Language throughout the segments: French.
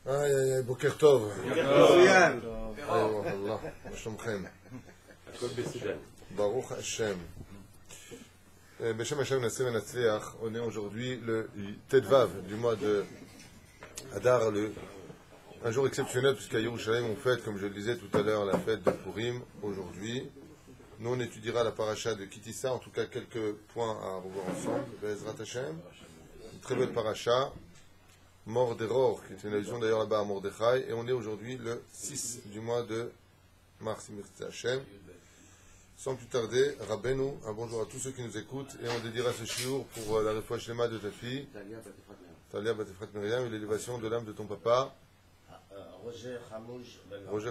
Aïe aïe aïe, Boker Tov. מצוין. Allah, מה שלומכם? Baruch Hashem. Beshem Hashem Nasser et Natsliach, on est aujourd'hui le Tetvav du mois de Adar, un jour exceptionnel puisqu'à Yerushalayim on fête, comme je le disais tout à l'heure, la fête de Purim aujourd'hui. Nous on étudiera la paracha de Kitissa, en tout cas quelques points à revoir ensemble. Be'ezrat Hashem, une très belle paracha. Mordéror, qui est une allusion d'ailleurs là-bas à Mordechai, et on est aujourd'hui le 6 du mois de mars, Hashem. Sans plus tarder, Rabbeinu, un bonjour à tous ceux qui nous écoutent, et on dédiera ce shiur pour la refouach shlema de ta fille, Talia Batefrat Miriam, et l'élévation de l'âme de ton papa, Roger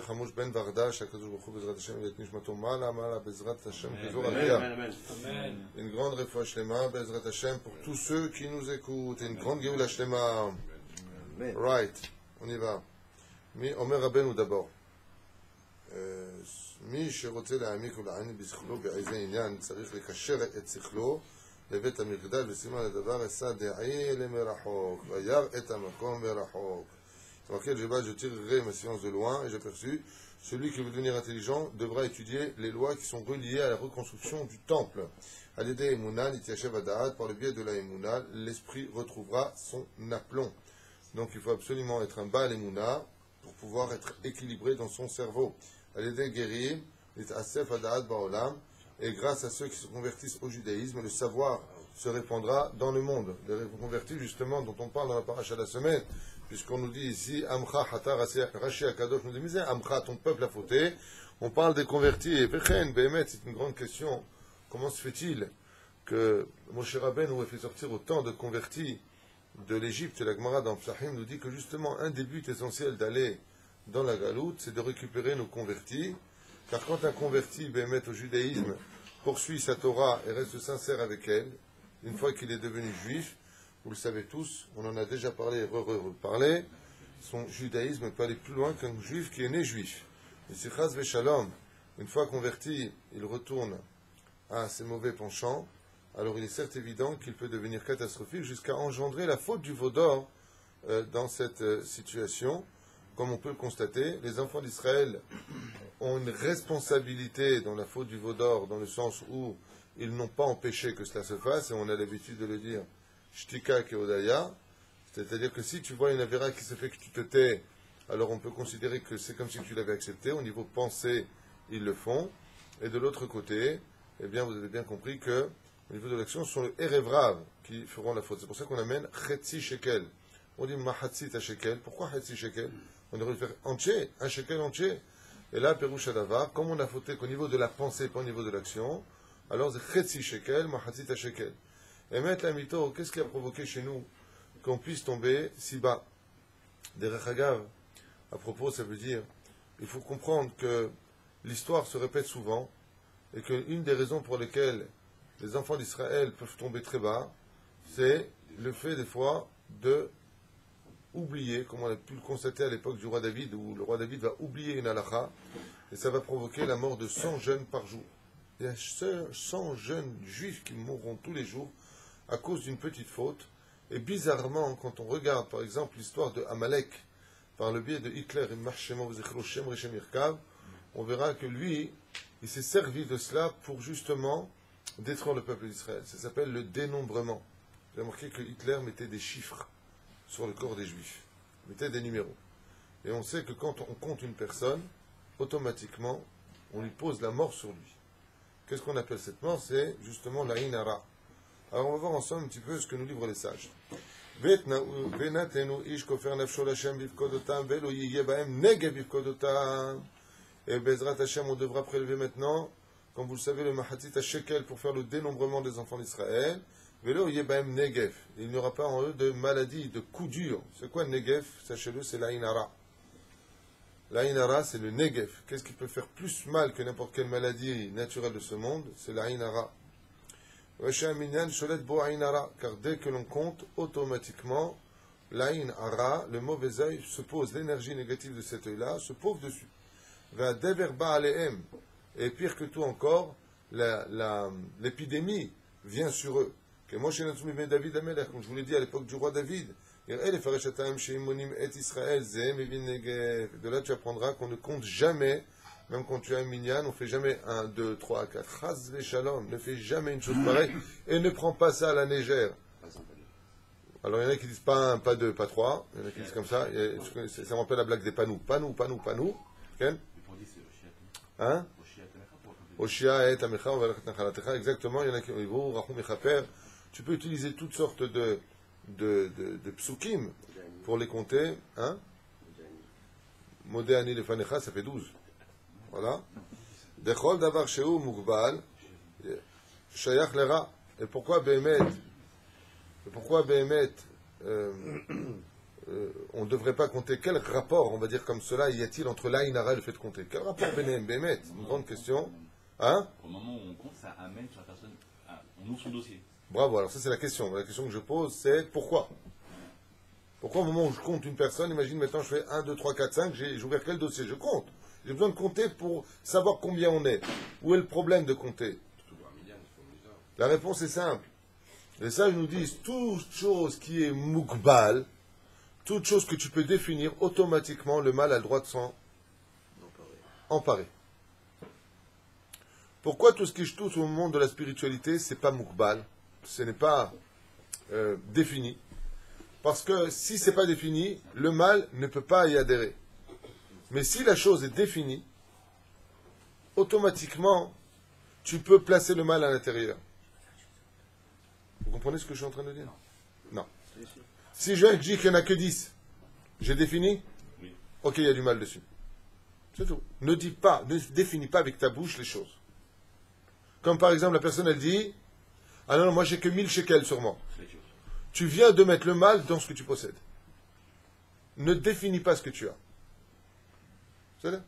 Hamouch Ben Varda, Shakadosh Baruch Hu Bezrat Hashem, et Nishmato Mala Mala Bezrat Hashem, une grande refouach shlema, Bezrat Hashem, pour tous ceux qui nous écoutent, et une grande Géoula shlema. Right, on y va. Mais Omer Rabbeinu d'abord. מי שרוצה להעמיק ולעניין בשכלו באיזה עניין צריך לקשר את שכלו לבית המקדש וסימן לדבר עשה דעי למרחוק וירא את המקום מרחוק. C'est marqué le Jébat, je tirerai ma science de loin et j'aperçus celui qui veut devenir intelligent devra étudier les lois qui sont reliées à la reconstruction du temple. À l'aider Emouna, l'Itiachev Adaat, par le biais de la Emouna, l'esprit retrouvera son aplomb. Donc il faut absolument être un Baal Emouna pour pouvoir être équilibré dans son cerveau. À l'aider Guérir, l'Itiachev Adaat Baolam, et grâce à ceux qui se convertissent au judaïsme, le savoir se répandra dans le monde. Les convertis, justement, dont on parle dans la paracha de la semaine, puisqu'on nous dit ici, Amcha Hatar Rashi Akadosh, nous dit, mais Amcha, ton peuple a fauté. On parle des convertis, et Bechen, Behemet, c'est une grande question. Comment se fait-il que Moshe Rabbeinu ait fait sortir autant de convertis de l'Égypte? La Gemara dans Psachim nous dit que justement, un des buts essentiels d'aller dans la Galoute, c'est de récupérer nos convertis. Car quand un converti, Behemet, au judaïsme, poursuit sa Torah et reste sincère avec elle, une fois qu'il est devenu juif, vous le savez tous, on en a déjà parlé et reparlé, son judaïsme peut aller plus loin qu'un juif qui est né juif. Et si Chaz Veshalom, une fois converti, il retourne à ses mauvais penchants, alors il est certes évident qu'il peut devenir catastrophique jusqu'à engendrer la faute du veau d'or dans cette situation. Comme on peut le constater, les enfants d'Israël ont une responsabilité dans la faute du veau d'or, dans le sens où ils n'ont pas empêché que cela se fasse, et on a l'habitude de le dire, Shtika Keodaya, c'est-à-dire que si tu vois une avéra qui se fait que tu te tais, alors on peut considérer que c'est comme si tu l'avais accepté, au niveau pensée, ils le font, et de l'autre côté, eh bien vous avez bien compris que, au niveau de l'action, ce sont le Erevrav qui feront la faute. C'est pour ça qu'on amène Chetzi Shekel. On dit Mahatzit à Shekel. Pourquoi Chetzi Shekel? On devrait le faire entier, un Shekel entier. Et là, Perouch Adavar, comme on a fauté qu'au niveau de la pensée, pas au niveau de l'action, alors c'est Chetzi Shekel, Mahatzit à Shekel. Et mettre la mito, qu'est-ce qui a provoqué chez nous qu'on puisse tomber si bas? Derech Hagav, à propos, ça veut dire, il faut comprendre que l'histoire se répète souvent, et qu'une des raisons pour lesquelles les enfants d'Israël peuvent tomber très bas, c'est le fait des fois de oublier, comme on a pu le constater à l'époque du roi David, où le roi David va oublier une halakha, et ça va provoquer la mort de 100 jeunes par jour. Il y a 100 jeunes juifs qui mourront tous les jours à cause d'une petite faute. Et bizarrement, quand on regarde par exemple l'histoire de Amalek, par le biais de Hitler, on verra que lui, il s'est servi de cela pour justement détruire le peuple d'Israël. Ça s'appelle le dénombrement. J'ai remarqué que Hitler mettait des chiffres sur le corps des Juifs. Il mettait des numéros. Et on sait que quand on compte une personne, automatiquement, on lui pose la mort sur lui. Qu'est-ce qu'on appelle cette mort? C'est justement la inara. Alors on va voir ensemble un petit peu ce que nous livrent les sages. Et Bezrat Hashem, on devra prélever maintenant, comme vous le savez, le Mahatzit à Shekel pour faire le dénombrement des enfants d'Israël. Velo Yebaem Negev. Il n'y aura pas en eux de maladie, de coups durs. C'est quoi le Negev? Sachez-le, c'est la Inara. La Inara, c'est le Negev. Qu'est-ce qui peut faire plus mal que n'importe quelle maladie naturelle de ce monde? C'est la Inara. Car dès que l'on compte, automatiquement, la Inara, le mauvais œil, se pose, l'énergie négative de cet œil-là, se pose dessus. Et pire que tout encore, l'épidémie vient sur eux. Que moi, chez David Amelech, comme je vous l'ai dit à l'époque du roi David, De là, tu apprendras qu'on ne compte jamais, même quand tu as un minyan, on ne fait jamais 1, 2, 3, 4. Chas v'shalom, ne fais jamais une chose pareille et ne prends pas ça à la légère. Alors, il y en a qui disent pas 1, pas 2, pas 3. Il y en a qui disent comme ça. Ça me rappelle la blague des panous. Panou. Hein? Oshia et Amecha, on va la exactement. Il y en a qui disent Rachum Mechaper. Tu peux utiliser toutes sortes de psukim pour les compter. Hein? Modéani lefanecha, ça fait 12. Voilà. Dechol davar sheu mugbal, shayach lera. Et pourquoi Behemet on ne devrait pas compter? Quel rapport, on va dire comme cela, y a-t-il entre l'Aïnara et le fait de compter? Quel rapport Behemet? Une grande question. Hein? Au moment où on compte, ça amène sur la personne, on ouvre son dossier. Bravo, alors ça c'est la question. La question que je pose, c'est pourquoi? Pourquoi au moment où je compte une personne, imagine maintenant je fais 1, 2, 3, 4, 5, j'ai ouvert quel dossier? Je compte. J'ai besoin de compter pour savoir combien on est. Où est le problème de compter? La réponse est simple. Les sages nous disent, toute chose qui est mukbal, toute chose que tu peux définir, automatiquement le mal a le droit de s'en emparer. Pourquoi tout ce qui je touche au monde de la spiritualité, c'est pas mukbal, ce n'est pas défini? Parce que si ce n'est pas défini, le mal ne peut pas y adhérer. Mais si la chose est définie, automatiquement, tu peux placer le mal à l'intérieur. Vous comprenez ce que je suis en train de dire? Non. Si je dis qu'il n'y en a que 10, j'ai défini? Oui. Ok, il y a du mal dessus. C'est tout. Ne définis pas avec ta bouche les choses. Comme par exemple, la personne, elle dit, ah non, moi j'ai que 1000 shekels sur moi. Tu viens de mettre le mal dans ce que tu possèdes. Ne définis pas ce que tu as. C'est ça?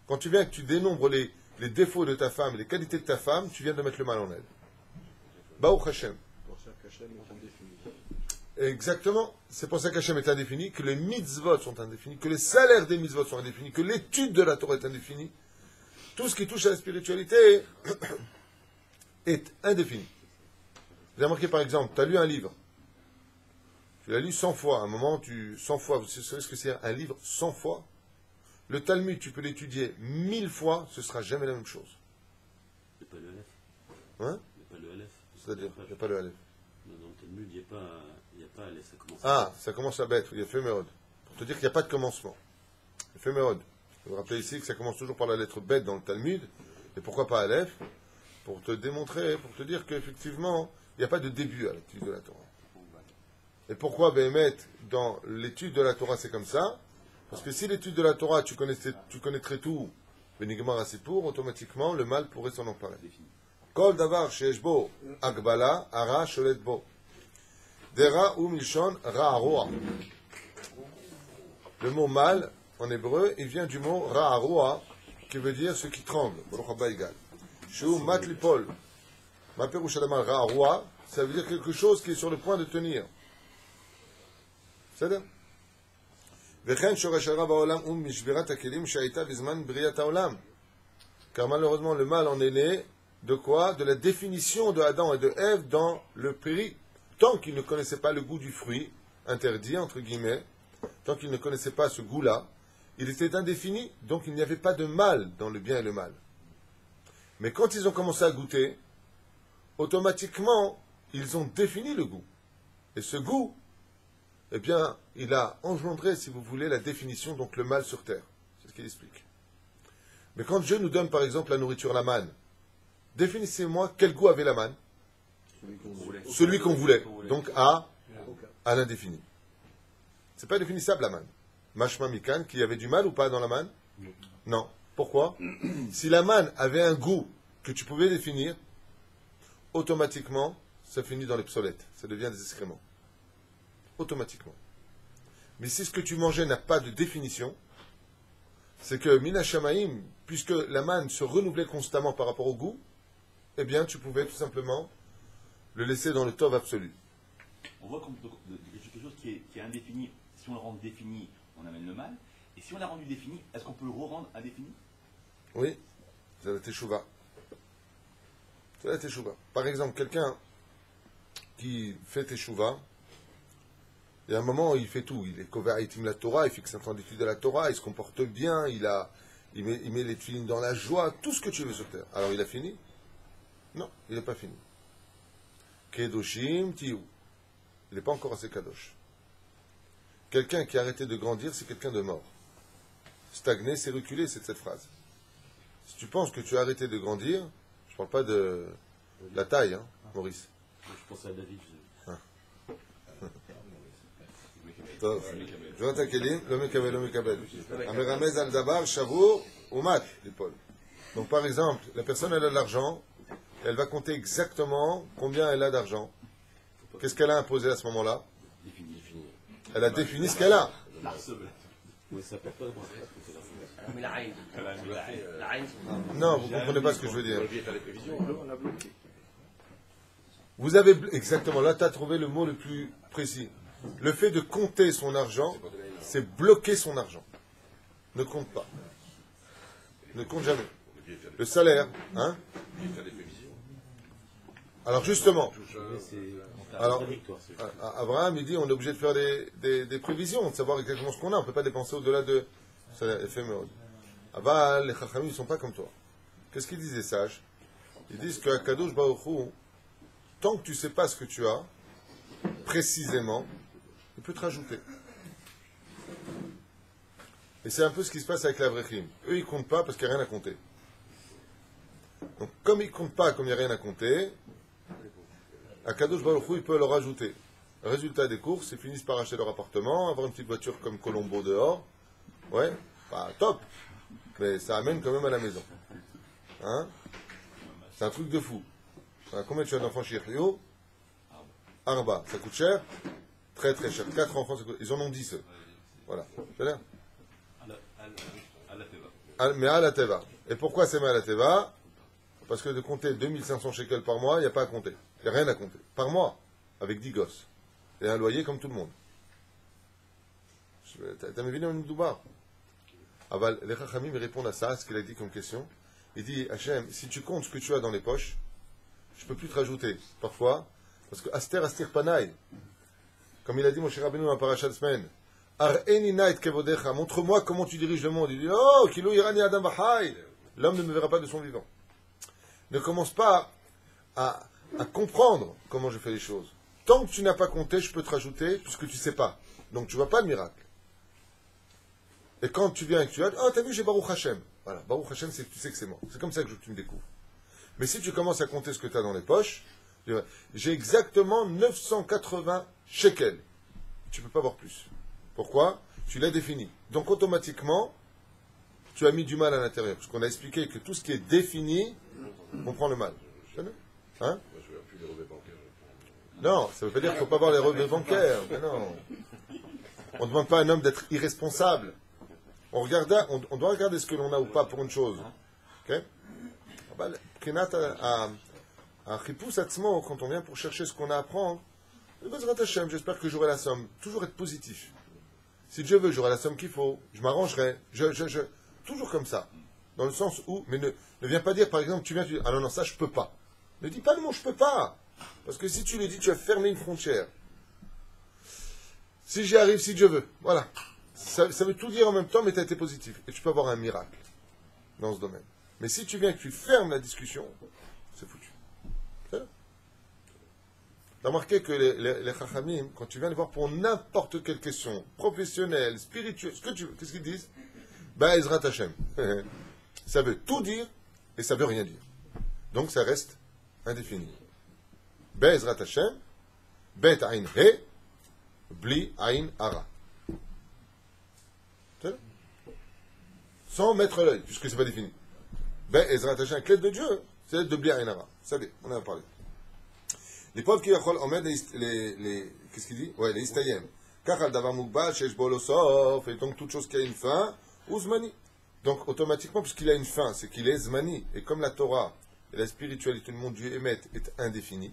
Quand tu viens et que tu dénombres les défauts de ta femme, les qualités de ta femme, tu viens de mettre le mal en elle. Baruch Hashem. Pour ça qu'Hachem est indéfini. Exactement. C'est pour ça qu'Hachem est indéfini, que les mitzvot sont indéfinis, que les salaires des mitzvot sont indéfinis, que l'étude de la Torah est indéfinie. Tout ce qui touche à la spiritualité est indéfini. Vous avez remarqué par exemple, tu as lu un livre. Tu l'as lu 100 fois. À un moment, 100 fois. Vous savez ce que c'est un livre 100 fois? Le Talmud, tu peux l'étudier 1000 fois, ce ne sera jamais la même chose. Il n'y a pas le Aleph. Hein? Il n'y a pas le Aleph. C'est-à-dire, il n'y a pas le Aleph. Non, dans le Talmud, il n'y a pas Aleph, ça commence. Ah, ça commence à bête, il y a Fémérod. Pour te dire qu'il n'y a pas de commencement. Fémérod. Je vous rappeler ici que ça commence toujours par la lettre bête dans le Talmud. Et pourquoi pas Aleph? Pour te démontrer, pour te dire qu'effectivement, il n'y a pas de début à l'étude de la Torah. Et pourquoi, Béhémet, dans l'étude de la Torah, c'est comme ça? Parce que si l'étude de la Torah, tu connaîtrais tout, Benigmar Asipour, automatiquement, le mal pourrait s'en emparer. Kol davar sheeshbo agbala, ara sholet bo. Dera ou milshon ra'aroa. Le mot mal, en hébreu, il vient du mot ra'aroa, qui veut dire ce qui tremble. Baruch haba égal. Shu matlipol. Ma perushadamal ra'aroa, ça veut dire quelque chose qui est sur le point de tenir. C'est-à-dire? Car malheureusement, le mal en est né de quoi? De la définition de Adam et de Ève dans le prix. Tant qu'ils ne connaissaient pas le goût du fruit, interdit, entre guillemets, tant qu'ils ne connaissaient pas ce goût-là, il était indéfini, donc il n'y avait pas de mal dans le bien et le mal. Mais quand ils ont commencé à goûter, automatiquement, ils ont défini le goût. Et ce goût, eh bien, il a engendré, si vous voulez, la définition, donc le mal sur terre. C'est ce qu'il explique. Mais quand Dieu nous donne, par exemple, la nourriture, la manne, définissez-moi quel goût avait la manne. Celui qu'on voulait. Donc à l'indéfini. C'est pas définissable, la manne. Mashma Mikan, qu'il y avait du mal ou pas dans la manne? Non. Pourquoi? Si la manne avait un goût que tu pouvais définir, automatiquement, ça finit dans les psolettes. Ça devient des excréments. Automatiquement. Mais si ce que tu mangeais n'a pas de définition, c'est que Mina Shamaim, puisque la manne se renouvelait constamment par rapport au goût, eh bien tu pouvais tout simplement le laisser dans le tov absolu. On voit quelque chose qui est indéfini. Si on le rend défini, on amène le mal. Et si on l'a rendu défini, est-ce qu'on peut le re-rendre indéfini? Oui, c'est la teshuva. C'est la teshuva. Par exemple, quelqu'un qui fait teshuva, Il y a un moment où il fait tout. Il est Kova'itim la Torah, il fait 5 ans d'études de la Torah, il se comporte bien, il met les tefilines dans la joie, tout ce que tu veux sur terre. Alors il a fini? Non, il n'est pas fini. Kedoshim Tiou. Il n'est pas encore assez kadosh. Quelqu'un qui a arrêté de grandir, c'est quelqu'un de mort. Stagner, c'est reculer, c'est cette phrase. Si tu penses que tu as arrêté de grandir, je ne parle pas de la taille, hein, Maurice. Je pense à David. טוב, זאת הכלים, לא מקבל, לא מקבל. המרמז על דבר שבור ומת ליפול. Donc par exemple, la personne elle a de l'argent, elle va compter exactement combien elle a d'argent. Qu'est-ce qu'elle a imposé à ce moment-là? Elle a défini ce qu'elle a. Mais ça peut pas avoir. Non, vous ne comprenez pas ce que je veux dire. On l'a bloqué. Vous avez exactement, là tu as trouvé le mot le plus précis. Le fait de compter son argent, c'est bloquer son argent. Ne compte pas. Ne compte jamais. Le salaire, hein? Alors justement, alors, Abraham il dit on est obligé de faire des prévisions, de savoir exactement ce qu'on a. On ne peut pas dépenser au-delà de salaire éphémère. Aval, les Chachamim ne sont pas comme toi. Qu'est-ce qu'ils disent les sages? Ils disent que Kadosh Baruch Hu, tant que tu ne sais pas ce que tu as, précisément, il peut te rajouter. Et c'est un peu ce qui se passe avec l'Avrechim. Eux, ils ne comptent pas parce qu'il n'y a rien à compter. Donc, comme ils ne comptent pas, comme il n'y a rien à compter, Akadosh Baruch Hu, il peut leur rajouter. Résultat des courses, ils finissent par acheter leur appartement, avoir une petite voiture comme Colombo dehors. Ouais, pas top. Mais ça amène quand même à la maison. Hein? C'est un truc de fou. Combien tu as d'enfants chez Rio? Arba. Ça coûte cher? Très très cher. 4 enfants, ça coûte... Ils en ont 10 eux. Voilà. C'est l'air. Mais à la Teva. Et pourquoi c'est à la Teva? Parce que de compter 2500 shekels par mois, il n'y a pas à compter. Il n'y a rien à compter. Par mois, avec 10 gosses. Et un loyer comme tout le monde. T'as vu une douba? Les Chachamim répondent à ça, ce qu'il a dit comme question. Il dit, Hachem, si tu comptes ce que tu as dans les poches, je ne peux plus te rajouter. Parfois, parce que Aster Panaï, comme il a dit mon cher Rabbeinu dans la paracha de semaine, Ar'eni nait kevodecha, montre-moi comment tu diriges le monde. Il dit, oh, kilo irani adam bachai. L'homme ne me verra pas de son vivant. Ne commence pas à comprendre comment je fais les choses. Tant que tu n'as pas compté, je peux te rajouter, puisque tu ne sais pas. Donc tu ne vois pas le miracle. Et quand tu viens et que tu as, oh, t'as vu, j'ai Baruch Hashem. Voilà, Baruch Hashem, c'est que tu sais que c'est moi. C'est comme ça que tu me découvres. Mais si tu commences à compter ce que tu as dans les poches, j'ai exactement 980 shekels. Tu ne peux pas avoir plus. Pourquoi? Tu l'as défini. Donc automatiquement, tu as mis du mal à l'intérieur. Parce qu'on a expliqué que tout ce qui est défini, on prend le mal. Hein? Non, ça ne veut pas dire qu'il ne faut pas avoir les relevés bancaires. Mais non. On ne demande pas à un homme d'être irresponsable. On doit regarder ce que l'on a ou pas pour une chose. Ok? Quand on vient pour chercher ce qu'on a à apprendre, j'espère que j'aurai la somme. Toujours être positif. Si Dieu veut, j'aurai la somme qu'il faut. Je m'arrangerai. Toujours comme ça. Dans le sens où, mais ne viens pas dire, par exemple, tu dis, ah non, ça je peux pas. Ne dis pas le mot je peux pas. Parce que si tu le dis, tu as fermé une frontière. Si j'y arrive, si Dieu veut. Voilà. Ça veut tout dire en même temps, mais tu as été positif. Et tu peux avoir un miracle dans ce domaine. Mais si tu viens et que tu fermes la discussion, c'est foutu. Tu as remarqué que les Chachamim, quand tu viens les voir pour n'importe quelle question, professionnelle, spirituelle, ce que tu veux, qu'est-ce qu'ils disent? Ben, Ezrat Hashem. Ça veut tout dire et ça veut rien dire. Donc ça reste indéfini. Ben, Ezrat Hashem, Bet Ain He, Bli Ain Ara. Sans mettre l'œil, puisque c'est pas défini. Ben, Ezrat Hashem, avec l'aide de Dieu, c'est l'aide de Bli Ain Ara. Vous savez, on en a parlé. Les pauvres qui omettent qu'est-ce qu'il dit? Ouais, les istayem. Kachal davar mugbal, shesh bo lo sof, et donc toute chose qui a une fin, ou zmani. Donc automatiquement, puisqu'il a une fin, c'est qu'il est zmani. Et comme la Torah et la spiritualité du monde du Hémet est indéfinie,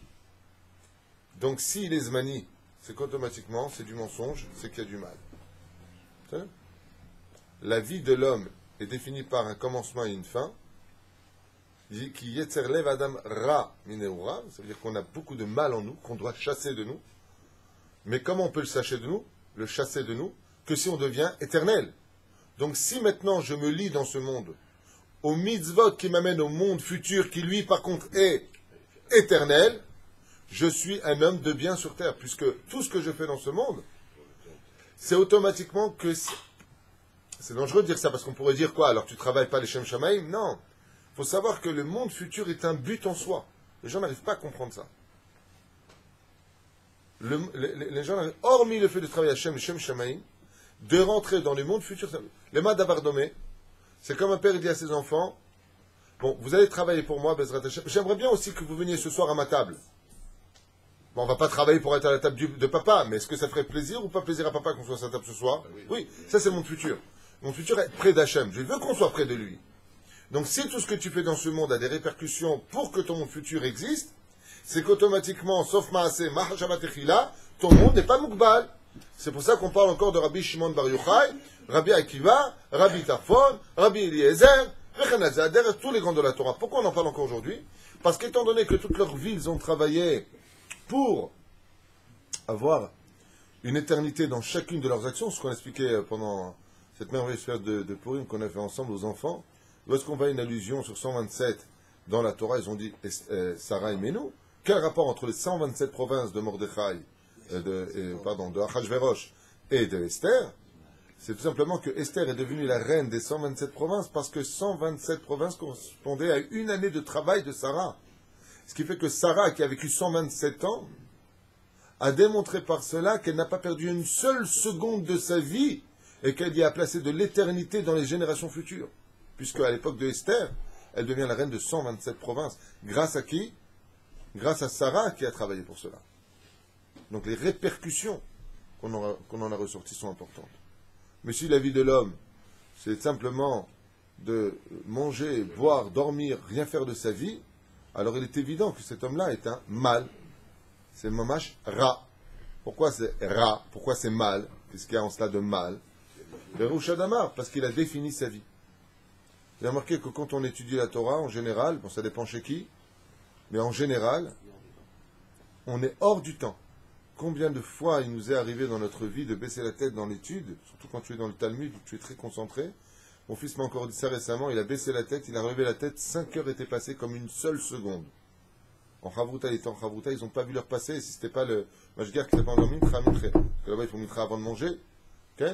donc s'il est zmani, c'est qu'automatiquement, c'est du mensonge, c'est qu'il y a du mal. La vie de l'homme est définie par un commencement et une fin. Qui yetzerlev adam ra mineura, ça veut dire qu'on a beaucoup de mal en nous, qu'on doit chasser de nous. Mais comment on peut le chasser de nous, que si on devient éternel? Donc si maintenant je me lie dans ce monde, au mitzvot qui m'amène au monde futur, qui lui par contre est éternel, je suis un homme de bien sur terre, puisque tout ce que je fais dans ce monde, c'est automatiquement que... C'est dangereux de dire ça, parce qu'on pourrait dire quoi? Alors tu travailles pas les Shem Shamaim? Non. Il faut savoir que le monde futur est un but en soi. Les gens n'arrivent pas à comprendre ça. Les gens, hormis le fait de travailler à Shem Shamaim, de rentrer dans le monde futur, les mains d'Avardomé, c'est comme un père dit à ses enfants, bon, vous allez travailler pour moi, Bezrat Hashem. J'aimerais bien aussi que vous veniez ce soir à ma table. Bon, on ne va pas travailler pour être à la table de papa, mais est-ce que ça ferait plaisir ou pas plaisir à papa qu'on soit à sa table ce soir? Oui, ça c'est mon futur. Mon futur est près d'Hachem. Je veux qu'on soit près de lui. Donc si tout ce que tu fais dans ce monde a des répercussions pour que ton futur existe, c'est qu'automatiquement, sauf Maaseh, Mahashavat Echila, ton monde n'est pas Mukbal. C'est pour ça qu'on parle encore de Rabbi Shimon Bar Yochai, Rabbi Akiva, Rabbi Tarfon, Rabbi Eliezer, Rechanadzader, tous les grands de la Torah. Pourquoi on en parle encore aujourd'hui? Parce qu'étant donné que toute leur vie, ils ont travaillé pour avoir une éternité dans chacune de leurs actions, ce qu'on expliquait pendant cette merveilleuse fête de Purim qu'on a fait ensemble aux enfants, lorsqu'on voit une allusion sur 127 dans la Torah, ils ont dit Sarah et Menou. Quel rapport entre les 127 provinces de Mordechai, de Achashverosh et de Esther? C'est tout simplement que Esther est devenue la reine des 127 provinces parce que 127 provinces correspondaient à une année de travail de Sarah. Ce qui fait que Sarah, qui a vécu 127 ans, a démontré par cela qu'elle n'a pas perdu une seule seconde de sa vie et qu'elle y a placé de l'éternité dans les générations futures. Puisque à l'époque de Esther, elle devient la reine de 127 provinces. Grâce à qui? Grâce à Sarah qui a travaillé pour cela. Donc les répercussions qu'on en a ressorties sont importantes. Mais si la vie de l'homme, c'est simplement de manger, boire, dormir, rien faire de sa vie, alors il est évident que cet homme-là est un mal. C'est mamash ra. Pourquoi c'est ra? Pourquoi c'est mal? Qu'est-ce qu'il y a en cela de mal? Le Rouchadamar, parce qu'il a défini sa vie. Vous avez remarqué que quand on étudie la Torah, en général, bon ça dépend chez qui, mais en général, on est hors du temps. Combien de fois il nous est arrivé dans notre vie de baisser la tête dans l'étude, surtout quand tu es dans le Talmud, où tu es très concentré. Mon fils m'a encore dit ça récemment, il a baissé la tête, il a relevé la tête, 5 heures étaient passées comme une seule seconde. En Chavruta, il était en Chavruta, ils n'ont pas vu leur passer, si c'était pas le Mashgar qui n'était pas endormi, Mitra, Mitre. Parce que là-bas, il faut Mitra avant de manger. Ok?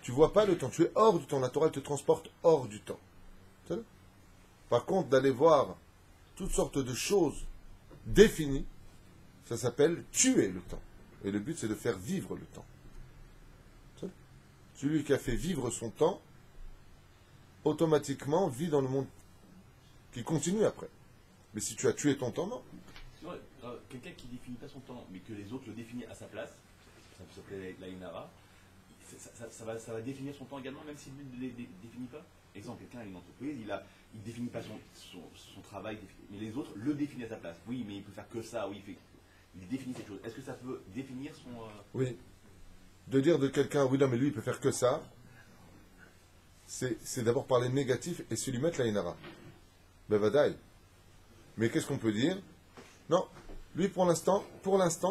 Tu vois pas le temps, tu es hors du temps, la Torah te transporte hors du temps. Par contre, d'aller voir toutes sortes de choses définies, ça s'appelle tuer le temps. Et le but, c'est de faire vivre le temps. Celui qui a fait vivre son temps, automatiquement vit dans le monde qui continue après. Mais si tu as tué ton temps, non. Sinon, quelqu'un qui ne définit pas son temps, mais que les autres le définissent à sa place, ça peut s'appeler la Inara, ça va définir son temps également, même s'il ne les définit pas. Exemple, quelqu'un a une entreprise, il ne définit pas son travail, mais les autres le définissent à sa place. Oui, mais il peut faire que ça, oui, il définit cette chose. Est-ce que ça peut définir son... Oui. De dire de quelqu'un, oui, non, mais lui, il peut faire que ça, c'est d'abord parler négatif et se lui mettre la Inara. Bevadaï. Mais qu'est-ce qu'on peut dire? Non, lui, pour l'instant,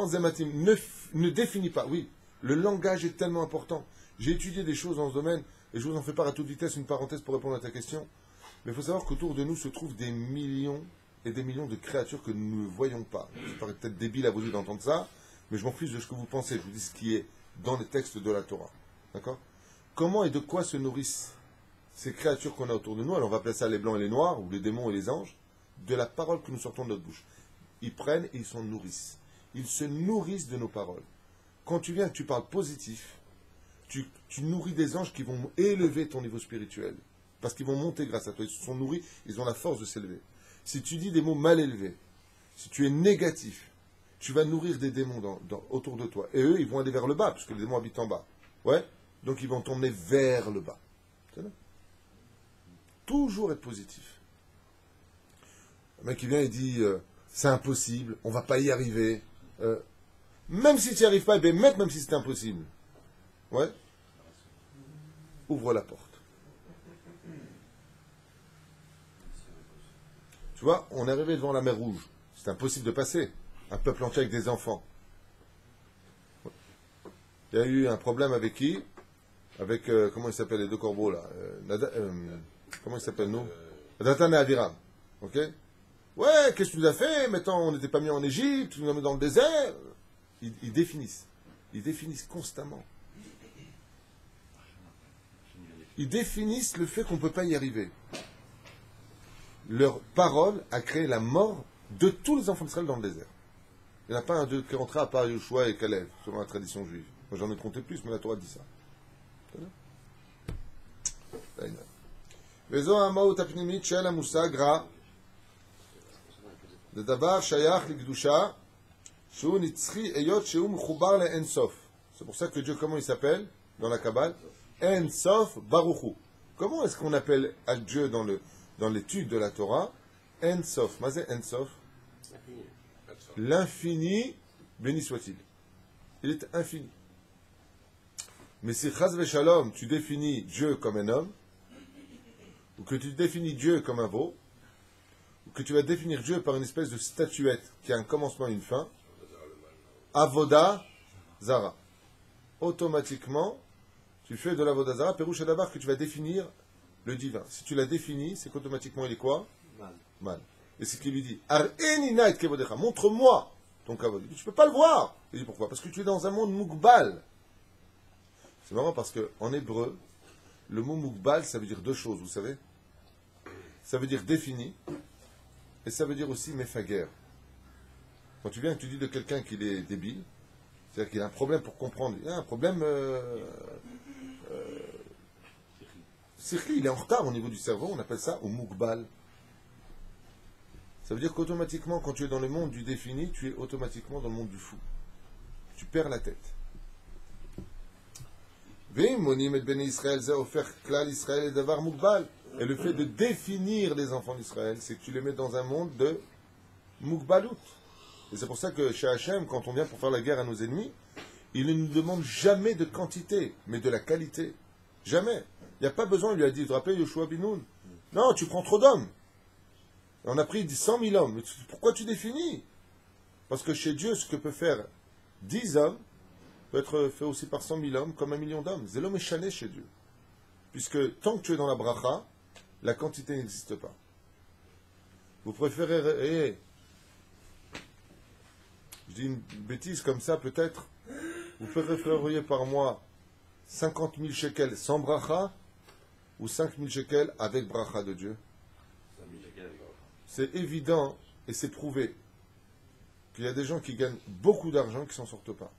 Zematim ne définit pas. Oui, le langage est tellement important. J'ai étudié des choses dans ce domaine, et je vous en fais part à toute vitesse, une parenthèse pour répondre à ta question. Mais il faut savoir qu'autour de nous se trouvent des millions et des millions de créatures que nous ne voyons pas. Ça paraît peut-être débile à vous dire d'entendre ça, mais je m'en fiche de ce que vous pensez. Je vous dis ce qui est dans les textes de la Torah. D'accord? Comment et de quoi se nourrissent ces créatures qu'on a autour de nous? Alors on va appeler ça les blancs et les noirs, ou les démons et les anges. De la parole que nous sortons de notre bouche. Ils prennent et ils s'en nourrissent. Ils se nourrissent de nos paroles. Quand tu viens, tu parles positif, tu nourris des anges qui vont élever ton niveau spirituel. Parce qu'ils vont monter grâce à toi. Ils se sont nourris, ils ont la force de s'élever. Si tu dis des mots mal élevés, si tu es négatif, tu vas nourrir des démons autour de toi. Et eux, ils vont aller vers le bas, parce que les démons habitent en bas. Ouais? Donc ils vont t'emmener vers le bas. C'est ça? Toujours être positif. Le mec qui vient et dit c'est impossible, on va pas y arriver. Même si tu n'y arrives pas, ben même si c'est impossible. Ouais. Ouvre la porte. Tu vois, on est arrivé devant la mer Rouge. C'est impossible de passer. Un peuple entier avec des enfants. Il y a eu un problème avec qui? Avec, comment ils s'appellent les deux corbeaux là? Comment ils s'appellent nous? Datan et Aviram. Ok? Ouais, qu'est-ce que tu nous as fait? Maintenant, on n'était pas mis en Égypte, tu nous as mis dans le désert. Ils définissent. Ils définissent constamment. Ils définissent le fait qu'on ne peut pas y arriver. Leur parole a créé la mort de tous les enfants d'Israël dans le désert. Il n'y en a pas un d'eux qui est rentré à part Yoshua et Caleb, selon la tradition juive. Moi j'en ai compté plus, mais la Torah dit ça. וזו המהות הפנימית של המושג רע. זה דבר שייך לקדושה, שהוא נצחי היות שהוא מחובר לאין סוף. C'est pour ça que Dieu, comment il s'appelle dans la Kabbale? En Sof Baruch Hu. Comment est-ce qu'on appelle à Dieu dans l'étude de la Torah? En Sof. Mais c'est En Sof? L'infini, béni soit-il. Il est infini. Mais si Chaz Veshalom, tu définis Dieu comme un homme, ou que tu définis Dieu comme un veau, ou que tu vas définir Dieu par une espèce de statuette qui a un commencement et une fin, Avoda Zara. Automatiquement, tu fais de l'Avoda Zara, Pérouche d'abord que tu vas définir le divin. Si tu l'as défini, c'est qu'automatiquement il est quoi? Mal. Et c'est ce qu'il lui dit. Ar-enina et kevodecha. Montre-moi ton kavod. Tu ne peux pas le voir. Il dit pourquoi? Parce que tu es dans un monde mukbal. C'est marrant parce qu'en hébreu, le mot mukbal, ça veut dire deux choses, vous savez. Ça veut dire défini, et ça veut dire aussi mefaguer. Quand tu viens et que tu dis de quelqu'un qu'il est débile, c'est-à-dire qu'il a un problème pour comprendre, il a un problème sikhi, il est en retard au niveau du cerveau, on appelle ça au mukbal. Ça veut dire qu'automatiquement, quand tu es dans le monde du défini, tu es automatiquement dans le monde du fou. Tu perds la tête. Et le fait de définir les enfants d'Israël, c'est que tu les mets dans un monde de mukbalout. Et c'est pour ça que chez Hachem, quand on vient pour faire la guerre à nos ennemis, il ne nous demande jamais de quantité, mais de la qualité. Jamais. Il n'y a pas besoin, il lui a dit, tu te rappelles Yoshua Binoun? Non, tu prends trop d'hommes. On a pris 100 000 hommes. Mais pourquoi tu définis? Parce que chez Dieu, ce que peut faire 10 hommes, peut être fait aussi par 100 000 hommes, comme 1 million d'hommes. C'est l'homme échané chez Dieu. Puisque tant que tu es dans la bracha, la quantité n'existe pas. Vous préférez... Je dis une bêtise comme ça, peut-être. Vous préféreriez par mois 50 000 shekels sans bracha ou 5 000 shekels avec bracha de Dieu? C'est évident et c'est prouvé qu'il y a des gens qui gagnent beaucoup d'argent qui ne s'en sortent pas.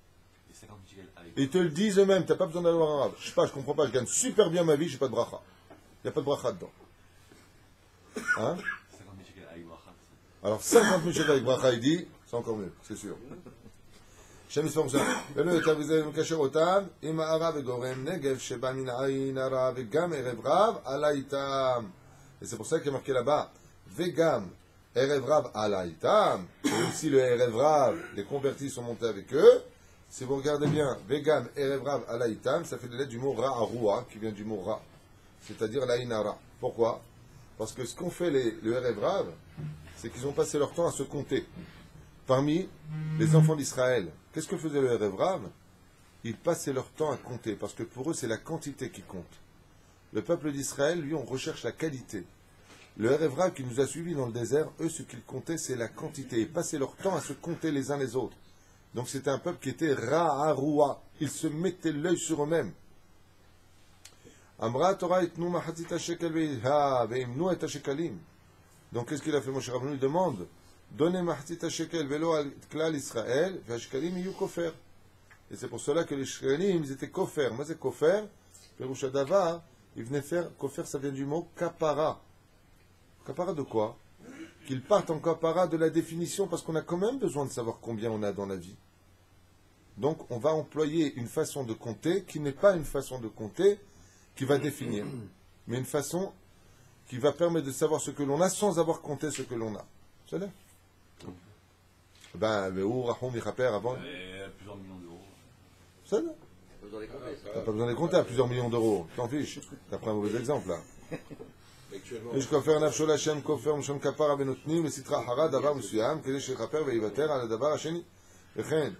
Et ils te le disent eux-mêmes, tu n'as pas besoin d'aller voir un arabe. Je sais pas, je comprends pas, je gagne super bien ma vie, j'ai pas de bracha. Il n'y a pas de bracha dedans. Hein? Alors 50 000 shekels avec bracha, il dit, c'est encore mieux, c'est sûr. Et c'est pour ça qu'il est marqué là-bas, Vegam, Erev Rav Alaitam, et aussi le Erev Rav, les convertis sont montés avec eux. Si vous regardez bien, Vegam, Erev Rav Alaitam, ça fait des lettres du mot Ra'arua, qui vient du mot Ra, c'est-à-dire l'Ainara. Pourquoi? Parce que ce qu'ont fait le Erev Rav, c'est qu'ils ont passé leur temps à se compter. Parmi les enfants d'Israël, qu'est-ce que faisait le Erev Rav? Ils passaient leur temps à compter, parce que pour eux, c'est la quantité qui compte. Le peuple d'Israël, lui, on recherche la qualité. Le Erev Rav qui nous a suivis dans le désert, eux, ce qu'ils comptaient, c'est la quantité. Ils passaient leur temps à se compter les uns les autres. Donc c'était un peuple qui était Ra'arua. Ils se mettaient l'œil sur eux-mêmes. Amra Torah itnu mahatzit shekel ve'imnu et shekalim. Donc qu'est-ce qu'il a fait? Moshe Rabbeinu, il demande, donnez mahatzit shekel velo al klal Israël, ve'ashekalim iyu kofer. Et c'est pour cela que les shekalim, ils étaient kofer. Moi c'est kofer, Peroucha Davar, ils venaient faire, kofer ça vient du mot kapara. Kapara de quoi? Qu'ils partent en kapara de la définition, parce qu'on a quand même besoin de savoir combien on a dans la vie. Donc on va employer une façon de compter qui n'est pas une façon de compter qui va définir, mais une façon qui va permettre de savoir ce que l'on a sans avoir compté ce que l'on a. C'est là. Ben, où Rahom Michaper avant? Plusieurs millions d'euros. C'est là. T'as pas besoin de les compter à plusieurs millions d'euros. T'en fiches. T'as pris un mauvais exemple là. יש כופר נפשו להשם כופר משום כפרה ונותנים לסטרא אחרא דבר מסוים כדי שיכפר ויוותר על הדבר השני וכן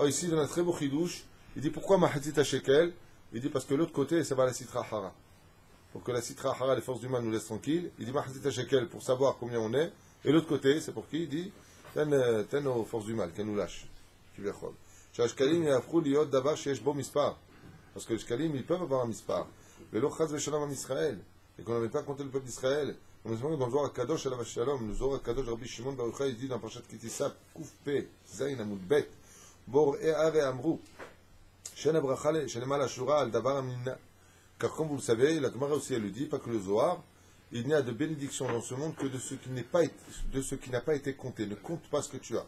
Oh, ici, il y a un très beau chidouche. Il dit pourquoi Mahatzit Shekel? Il dit parce que l'autre côté, c'est la Sitra Hara. Pour que la Sitra Hara, les forces du mal, nous laissent tranquilles. Il dit Mahatzit Shekel pour savoir combien on est. Et l'autre côté, c'est pour qui? Il dit Ten aux forces du mal, qu'elles nous lâchent. Shashkalim yafrou liot davar sheyesh bo mispar. Parce que les Shkalim, ils peuvent avoir un mispar. Mais l'autre chaz veshalom en Israël. Et qu'on n'avait pas compté le peuple d'Israël. On nous demande dans le Zohar Kadosh Alav Shalom, le Zohar Kadosh Rabbi Shimon Baruch il dit dans Parashat Kitissa, Kuf Pe, Zayin Amud Bet, Bor E'are Amrou, Shen Abrachale, Shen Emal Ashura, Al Davar Amina. Car comme vous le savez, la Gemara aussi elle le dit, pas que le Zohar, il n'y a de bénédiction dans ce monde que de ce qui n'a pas été compté. Ne compte pas ce que tu as.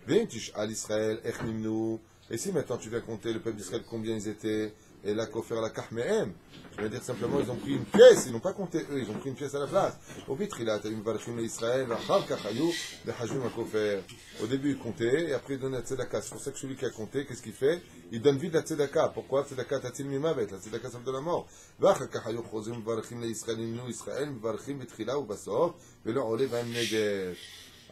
V'imtish al Israël, Echnimnu. Et si maintenant tu viens compter le peuple d'Israël combien ils étaient, et la kofer la kahmehem, je veux dire simplement ils ont pris une pièce, ils n'ont pas compté eux, ils ont pris une pièce à la place. Au début ils comptaient, et après ils donnaient la tzedaka. C'est pour ça que celui qui a compté, qu'est-ce qu'il fait? Il donne vite la tzedaka. Pourquoi? Tzedaka tatil mimavet, la tzedaka ça de la mort.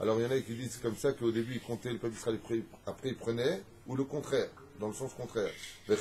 Alors il y en a qui disent comme ça qu'au début ils comptaient le peuple d'Israël, après ils prenaient, ou le contraire, dans le sens contraire. Il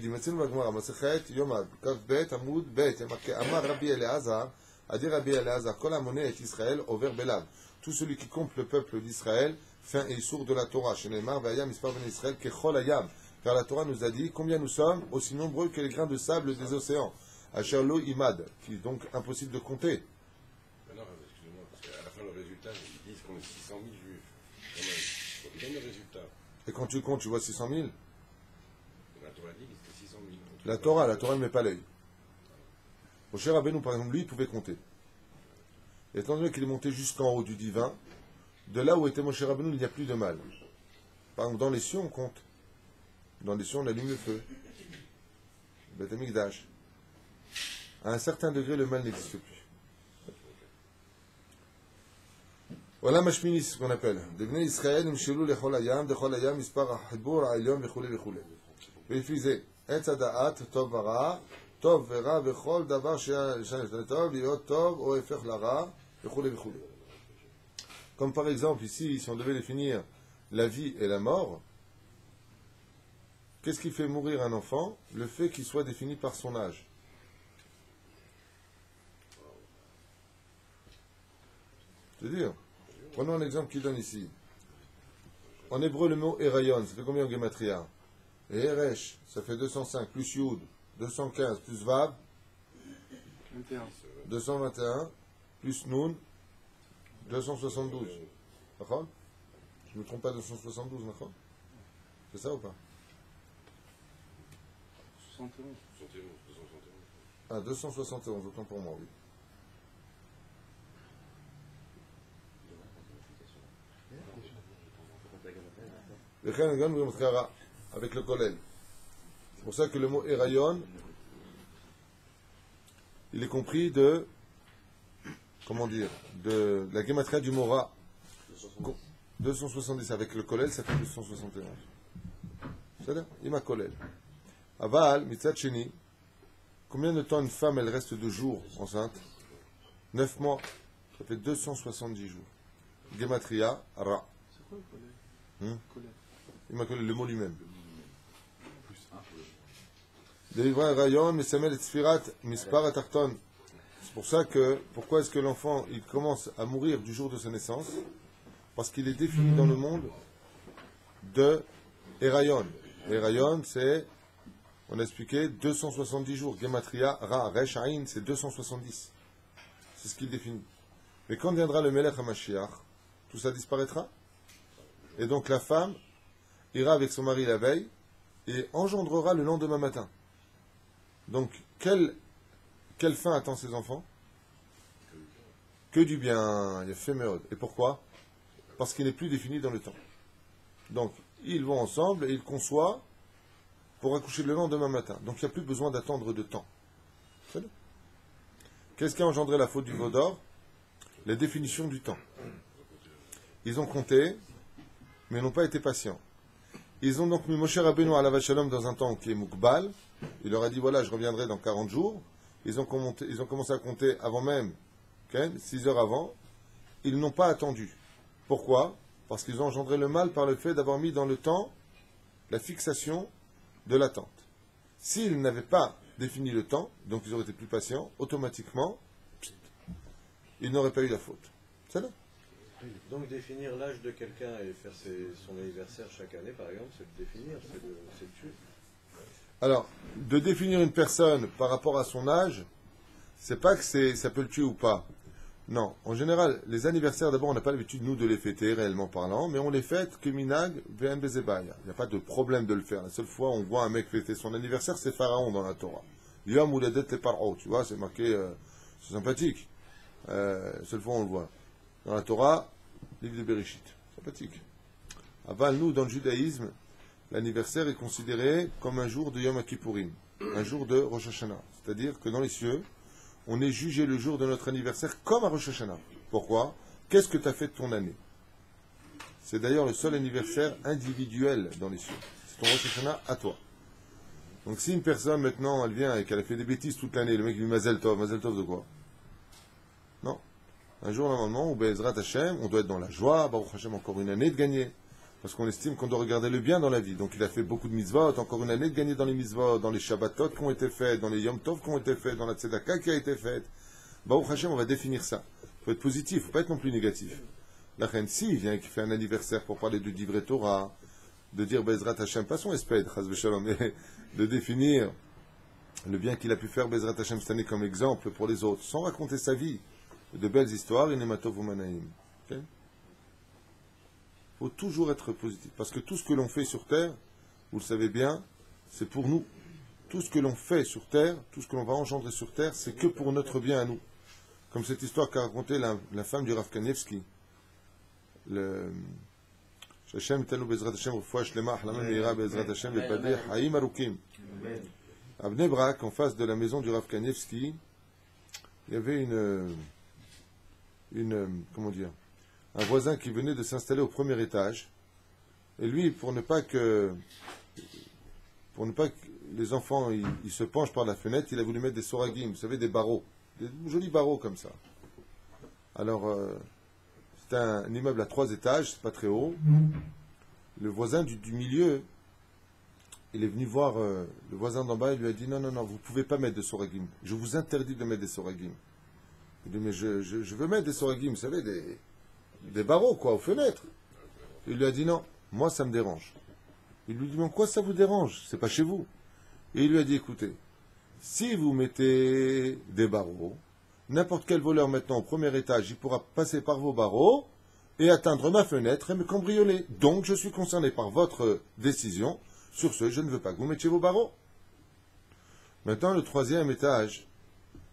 dit maintenant Bagmara Masechet Yomad Kaf Bet Amud Bet il y a marqué Amar Rabbi Eleazar a dit Rabbi Eleazar Kol Hamoneh et Israël over Belav. Tout celui qui compte le peuple d'Israël fin et sourd de la Torah. Shenemar Vayam Mispar Ben Israël Kechol Hayam. Car la Torah nous a dit combien nous sommes, aussi nombreux que les grains de sable des océans. Asher Lo Imad, qui est donc impossible de compter. Non, excusez-moi, parce qu'à la fin, le résultat, ils disent qu'on est 600 000 juifs. Quand même. Donc, ils donnent le résultat. Et quand tu comptes, tu vois 600 000. La Torah dit que c'était 600 000. La Torah ne met pas l'œil. Moshe Rabbeinu, par exemple, lui, il pouvait compter. Et étant donné qu'il est monté jusqu'en haut du divin, de là où était Moshe Rabbeinu, il n'y a plus de mal. Par exemple, dans les cieux, on compte. Dans les cieux, on allume le feu. Beth Amikdash. À un certain degré, le mal n'existe plus. Voilà Mashmini, c'est ce qu'on appelle. Devenez Israël, Imshilou lechol hayam, dechol hayam, mispar ha'chibur, ha'elyom, vechule, vechule. V'ifizé, etz ha'da'at, tov v'ra, tov v'ra, v'chol davar she'anesh tov, liot tov, o efech l'ara, vechule, vechule. Comme par exemple, ici, si on devait définir la vie et la mort, qu'est-ce qui fait mourir un enfant? Le fait qu'il soit défini par son âge. C'est-à-dire, prenons l'exemple qu'il donne ici. En hébreu, le mot Erayon, ça fait combien en Gematria? Et Eresh, ça fait 205, plus Yud, 215, plus Vav, 221, plus Nun, 272. D'accord? Je ne me trompe pas, 272, d'accord? C'est ça ou pas? 71. 271. Ah, 271, autant pour moi, oui. Avec le kolel. C'est pour ça que le mot Erayon, il est compris de, comment dire, de la gematria du Mora. 270 avec le kolel, ça fait 271. C'est-à-dire, il m'a kolel. Aval, mitzat sheni, combien de temps une femme elle reste de jours enceinte? 9 mois, ça fait 270 jours. Gematria, Ra. C'est quoi le collet? Il m'a collé le mot lui-même. Délivrer rayon, mesamel et sfirat, mispar atarton. C'est pour ça que, pourquoi est-ce que l'enfant, il commence à mourir du jour de sa naissance? Parce qu'il est défini dans le monde de Erayon. Erayon, c'est, on a expliqué, 270 jours. Gematria, Ra, Resh, Aïn, c'est 270. C'est ce qu'il définit. Mais quand viendra le Melech HaMashiach, tout ça disparaîtra. Et donc la femme ira avec son mari la veille et engendrera le lendemain matin. Donc, quelle fin attend ses enfants? Que du bien. Il y a fait méode. Et pourquoi? Parce qu'il n'est plus défini dans le temps. Donc, ils vont ensemble et ils conçoivent pour accoucher le lendemain matin. Donc, il n'y a plus besoin d'attendre de temps. Qu'est-ce qui a engendré la faute du veau d'or? La définition du temps. Ils ont compté, mais n'ont pas été patients. Ils ont donc mis Moshe Rabbeinu alav shalom dans un temps qui est Mukbal. Il leur a dit, voilà, je reviendrai dans 40 jours. ils ont commencé à compter avant même, 6 heures avant, ils n'ont pas attendu. Pourquoi? Parce qu'ils ont engendré le mal par le fait d'avoir mis dans le temps la fixation de l'attente. S'ils n'avaient pas défini le temps, donc ils auraient été plus patients, automatiquement, ils n'auraient pas eu la faute. C'est là. Donc définir l'âge de quelqu'un et faire son anniversaire chaque année, par exemple, c'est le définir, c'est le tuer. Alors, de définir une personne par rapport à son âge, c'est pas que ça peut le tuer ou pas. Non, en général, les anniversaires, d'abord, on n'a pas l'habitude, nous, de les fêter, réellement parlant, mais on les fête que minag v'en bezebaya. Il n'y a pas de problème de le faire. La seule fois où on voit un mec fêter son anniversaire, c'est Pharaon dans la Torah. Yom Uladet le Paro, tu vois, c'est marqué, c'est sympathique. La seule fois où on le voit. Dans la Torah, livre de Bereshit. Sympathique. Aval, nous, dans le judaïsme, l'anniversaire est considéré comme un jour de Yom Kippourim, un jour de Rosh Hashanah. C'est-à-dire que dans les cieux, on est jugé le jour de notre anniversaire comme à Rosh Hashanah. Pourquoi? Qu'est-ce que tu as fait de ton année? C'est d'ailleurs le seul anniversaire individuel dans les cieux. C'est ton Rosh Hashanah à toi. Donc si une personne maintenant, elle vient et qu'elle a fait des bêtises toute l'année, le mec lui dit Mazel Tov de quoi? Non. Un jour, normalement, où Be'ezrat Hashem, on doit être dans la joie, Baruch Hashem, encore une année de gagner. Parce qu'on estime qu'on doit regarder le bien dans la vie. Donc il a fait beaucoup de mitzvot, encore une année de gagner dans les mitzvot, dans les shabbatot qui ont été faits, dans les yom tov qui ont été faits, dans la tzedaka qui a été faite. Baruch Hashem, on va définir ça. Il faut être positif, il ne faut pas être non plus négatif. La reine, si, il vient et qui fait un anniversaire pour parler de Divrei Torah, de dire Bezrat Hashem, pas son espède, chas v'shalom, mais de définir le bien qu'il a pu faire Bezrat Hashem cette année comme exemple pour les autres, sans raconter sa vie, de belles histoires, inematov umanaim. Okay? Il faut toujours être positif. Parce que tout ce que l'on fait sur Terre, vous le savez bien, c'est pour nous. Tout ce que l'on fait sur Terre, tout ce que l'on va engendrer sur Terre, c'est que pour notre bien à nous. Comme cette histoire qu'a racontée la femme du Rav Kanievski. Hashem tenu bezrat Hashem, refoua shlema, achlama meira bezrat Hashem, lepadeh, haïm arukim. À Bnei Brak, en face de la maison du Rav Kanievski, il y avait comment dire, un voisin qui venait de s'installer au premier étage, et lui, pour ne pas que les enfants ils se penchent par la fenêtre, il a voulu mettre des soragim, vous savez, des barreaux, des jolis barreaux comme ça. Alors, c'est un immeuble à 3 étages, c'est pas très haut. Le voisin du milieu, il est venu voir le voisin d'en bas, il lui a dit non, vous ne pouvez pas mettre de soragim, je vous interdis de mettre des soragim. Il dit mais je veux mettre des soragim, vous savez, des barreaux, quoi, aux fenêtres. Il lui a dit non, moi ça me dérange. Il lui dit mais en quoi ça vous dérange? C'est pas chez vous. Et il lui a dit écoutez, si vous mettez des barreaux, n'importe quel voleur maintenant au premier étage, il pourra passer par vos barreaux et atteindre ma fenêtre et me cambrioler. Donc je suis concerné par votre décision. Sur ce, je ne veux pas que vous mettiez vos barreaux. Maintenant, le 3e étage,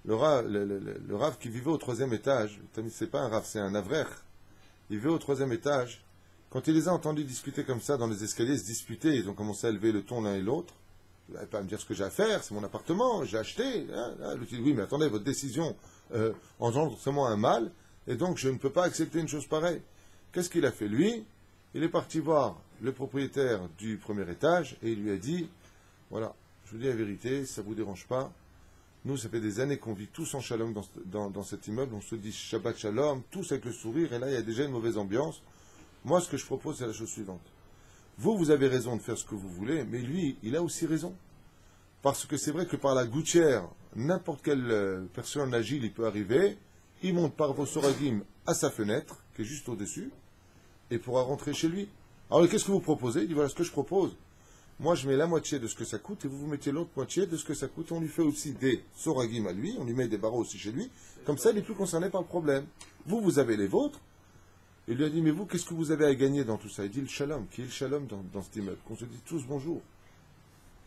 le Rav qui vivait au 3e étage, c'est pas un Rav, c'est un Avrer. Il vivait au 3e étage. Quand il les a entendus discuter comme ça dans les escaliers, se disputer, ils ont commencé à élever le ton l'un et l'autre. Il n'allait pas me dire ce que j'ai à faire, c'est mon appartement, j'ai acheté. L'autre dit oui, mais attendez, votre décision engendre seulement un mal, et donc je ne peux pas accepter une chose pareille. Qu'est-ce qu'il a fait lui? Il est parti voir le propriétaire du premier étage et il lui a dit voilà, je vous dis la vérité, si ça ne vous dérange pas, nous, ça fait des années qu'on vit tous en shalom dans cet immeuble, on se dit Shabbat Shalom, tous avec le sourire, et là, il y a déjà une mauvaise ambiance. Moi, ce que je propose, c'est la chose suivante. Vous avez raison de faire ce que vous voulez, mais lui, il a aussi raison. Parce que c'est vrai que par la gouttière, n'importe quelle personne agile, il peut arriver, il monte par vos soragim à sa fenêtre, qui est juste au-dessus, et pourra rentrer chez lui. Alors, qu'est-ce que vous proposez? Il dit, voilà ce que je propose. Moi, je mets la moitié de ce que ça coûte, et vous mettez l'autre moitié de ce que ça coûte. On lui fait aussi des soragim à lui, on lui met des barreaux aussi chez lui. Comme ça, il n'est plus concerné par le problème. Vous avez les vôtres. Il lui a dit, mais vous, qu'est-ce que vous avez à gagner dans tout ça? Il dit, le shalom. Qui est le shalom dans cet immeuble? Qu'on se dit tous bonjour.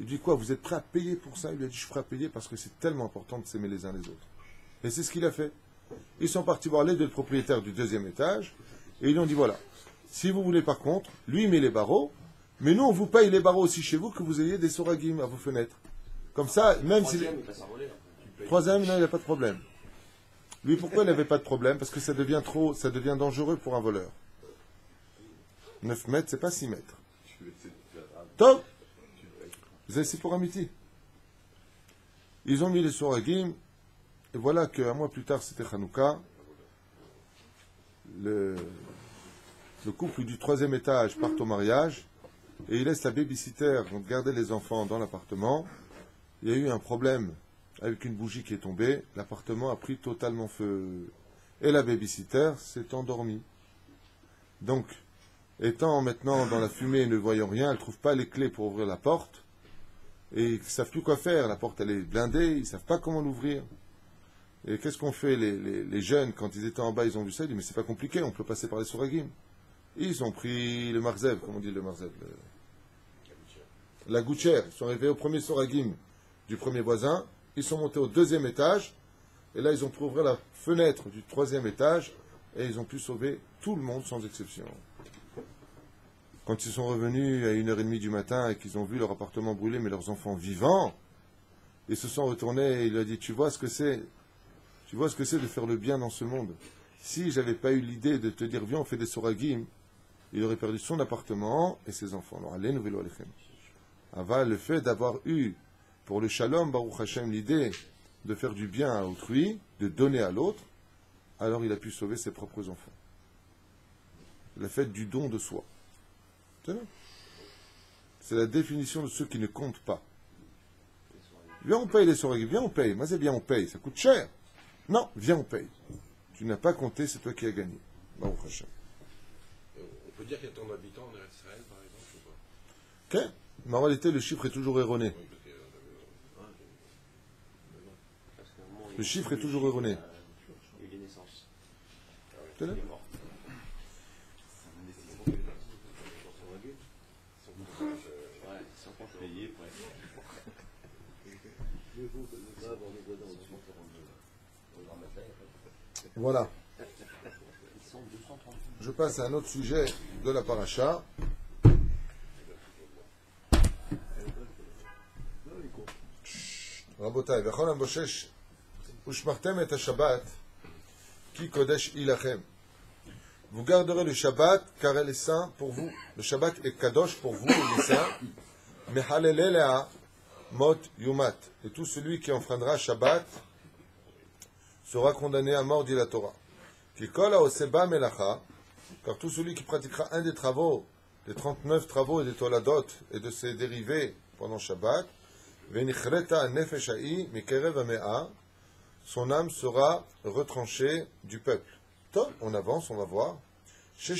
Il dit, quoi, vous êtes prêt à payer pour ça? Il lui a dit, je suis prêt à payer parce que c'est tellement important de s'aimer les uns les autres. Et c'est ce qu'il a fait. Ils sont partis voir les deux propriétaires du 2e étage, et ils lui ont dit, voilà, si vous voulez par contre, lui il met les barreaux, mais nous on vous paye les barreaux aussi chez vous, que vous ayez des soragim à vos fenêtres. Comme ça, même si... 3e, non, il n'a pas de problème. Lui, pourquoi il n'avait pas de problème? Parce que ça devient dangereux pour un voleur. 9 mètres, c'est pas 6 mètres. Top! Vous avez c'est pour amitié. Ils ont mis les soragim, Et voilà qu'un mois plus tard, c'était Hanouka. Le couple du 3e étage part au mariage et il laisse la babysitter garder les enfants dans l'appartement. Il y a eu un problème avec une bougie qui est tombée. L'appartement a pris totalement feu. Et la babysitter s'est endormie. Donc, étant maintenant dans la fumée et ne voyant rien, elle ne trouve pas les clés pour ouvrir la porte. Et ils ne savent plus quoi faire. La porte, elle est blindée. Ils ne savent pas comment l'ouvrir. Et qu'est-ce qu'ont fait les jeunes quand ils étaient en bas, ils ont vu ça, ils disent mais c'est pas compliqué, on peut passer par les souragim. Ils ont pris le marzev, comment on dit le marzev, la gouttière. Ils sont arrivés au premier souragim du premier voisin, ils sont montés au 2e étage, et là ils ont pu ouvrir la fenêtre du 3e étage, et ils ont pu sauver tout le monde sans exception. Quand ils sont revenus à 1h30 du matin et qu'ils ont vu leur appartement brûler, mais leurs enfants vivants, ils se sont retournés et il leur a dit tu vois ce que c'est? Tu vois ce que c'est de faire le bien dans ce monde. Si j'avais pas eu l'idée de te dire viens on fait des soragim, il aurait perdu son appartement et ses enfants. Alors allez, nous alechem. Ava, le fait d'avoir eu pour le shalom Baruch Hashem l'idée de faire du bien à autrui, de donner à l'autre, alors il a pu sauver ses propres enfants. Le fait du don de soi. C'est la définition de ceux qui ne comptent pas. Viens on paye les soragim, viens on paye. Moi c'est bien on paye, ça coûte cher. Non, viens, on paye. Tu n'as pas compté, c'est toi qui as gagné. Baruch Hashem. On peut dire qu'il y a tant d'habitants en Eretz Israël, par exemple, ou pas? Ok. Mais en réalité, le chiffre est toujours erroné. Oui, parce que, Le chiffre est toujours erroné. Il y a des naissances. C'est là. Il est mort. C'est un investissement. Ouais, sans compte payé pour être. Voilà. Je passe à un autre sujet de la paracha. Rabotai, v'chol hamboshesh ushmartem et ha-Shabbat ki kodesh ilachem. Vous garderez le Shabbat car elle est saint pour vous. Le Shabbat est kadosh pour vous, il est saint. Mehalelelea mot yumat. Et tout celui qui enfreindra Shabbat sera condamné à mort, dit la Torah. Car tout celui qui pratiquera un des travaux, des 39 travaux et des toladot et de ses dérivés pendant Shabbat, son âme sera retranchée du peuple. Top, on avance, on va voir. 6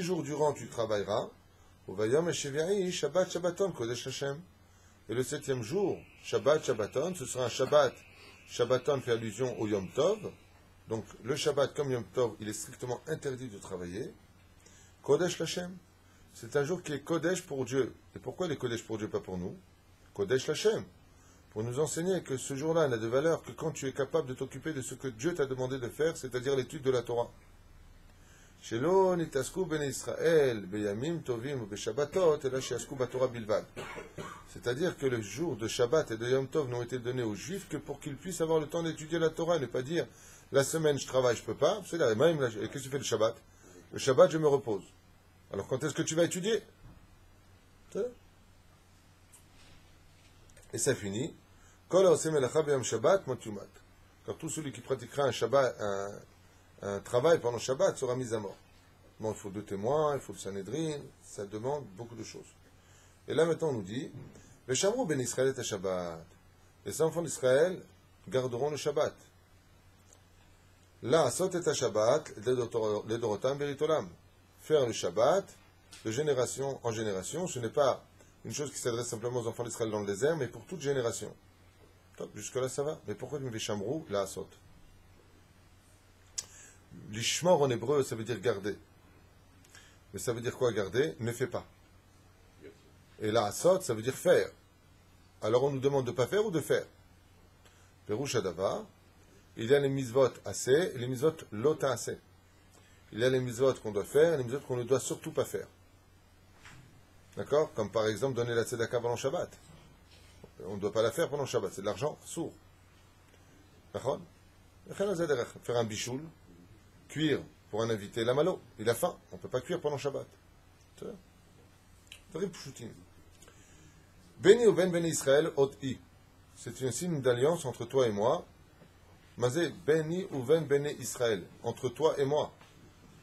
jours durant tu travailleras. Et le 7e jour, Shabbat Shabbaton, ce sera un Shabbat. Shabbaton fait allusion au Yom Tov. Donc le Shabbat comme Yom Tov, il est strictement interdit de travailler. Kodesh Lashem. C'est un jour qui est Kodesh pour Dieu. Et pourquoi il est Kodesh pour Dieu, pas pour nous? Kodesh Lashem. Pour nous enseigner que ce jour-là n'a de valeur que quand tu es capable de t'occuper de ce que Dieu t'a demandé de faire, c'est-à-dire l'étude de la Torah. Shelo nitasku ben Israël beyamim tovim ou beshabbatot ela she'asku batorah bilvad. C'est-à-dire que le jour de Shabbat et de Yom Tov n'ont été donnés aux Juifs que pour qu'ils puissent avoir le temps d'étudier la Torah, et ne pas dire la semaine je travaille, je peux pas. C'est là, même qu'est-ce que tu fais le Shabbat? Le Shabbat je me repose. Alors quand est-ce que tu vas étudier? Et ça finit. Kol haoseh melacha b'yom Shabbat mot yumat. Car tout celui qui pratiquera un Shabbat, un travail pendant Shabbat sera mis à mort. Bon, il faut 2 témoins, il faut le Sanhédrin, ça demande beaucoup de choses. Et là maintenant on nous dit, Veshamru ben Israël et Shabbat. Les enfants d'Israël garderont le Shabbat. Là, sot et Shabbat, les dorotam beritolam. Faire le Shabbat de génération en génération, ce n'est pas une chose qui s'adresse simplement aux enfants d'Israël dans le désert, mais pour toute génération. Jusque-là ça va. Mais pourquoi tu me fais Veshamru, là, sot? L'ishmor en hébreu, ça veut dire garder. Mais ça veut dire quoi garder? Ne fais pas. Et la asot, ça veut dire faire. Alors on nous demande de ne pas faire ou de faire? Perouche Adava, il y a les mitzvot assez et les mitzvot lota assez. Il y a les mitzvot qu'on doit faire et les mitzvot qu'on ne doit surtout pas faire. D'accord? Comme par exemple donner la tzedaka pendant Shabbat. On ne doit pas la faire pendant Shabbat, c'est de l'argent sourd. D'accord? Faire un bichoul, cuire pour un invité la malo, il a faim, on ne peut pas cuire pendant Shabbat. Tu vois? Beni ou ben Israël ot i. c'est un signe d'alliance entre toi et moi. Mazé, Beni Uven Bene Israël, entre toi et moi.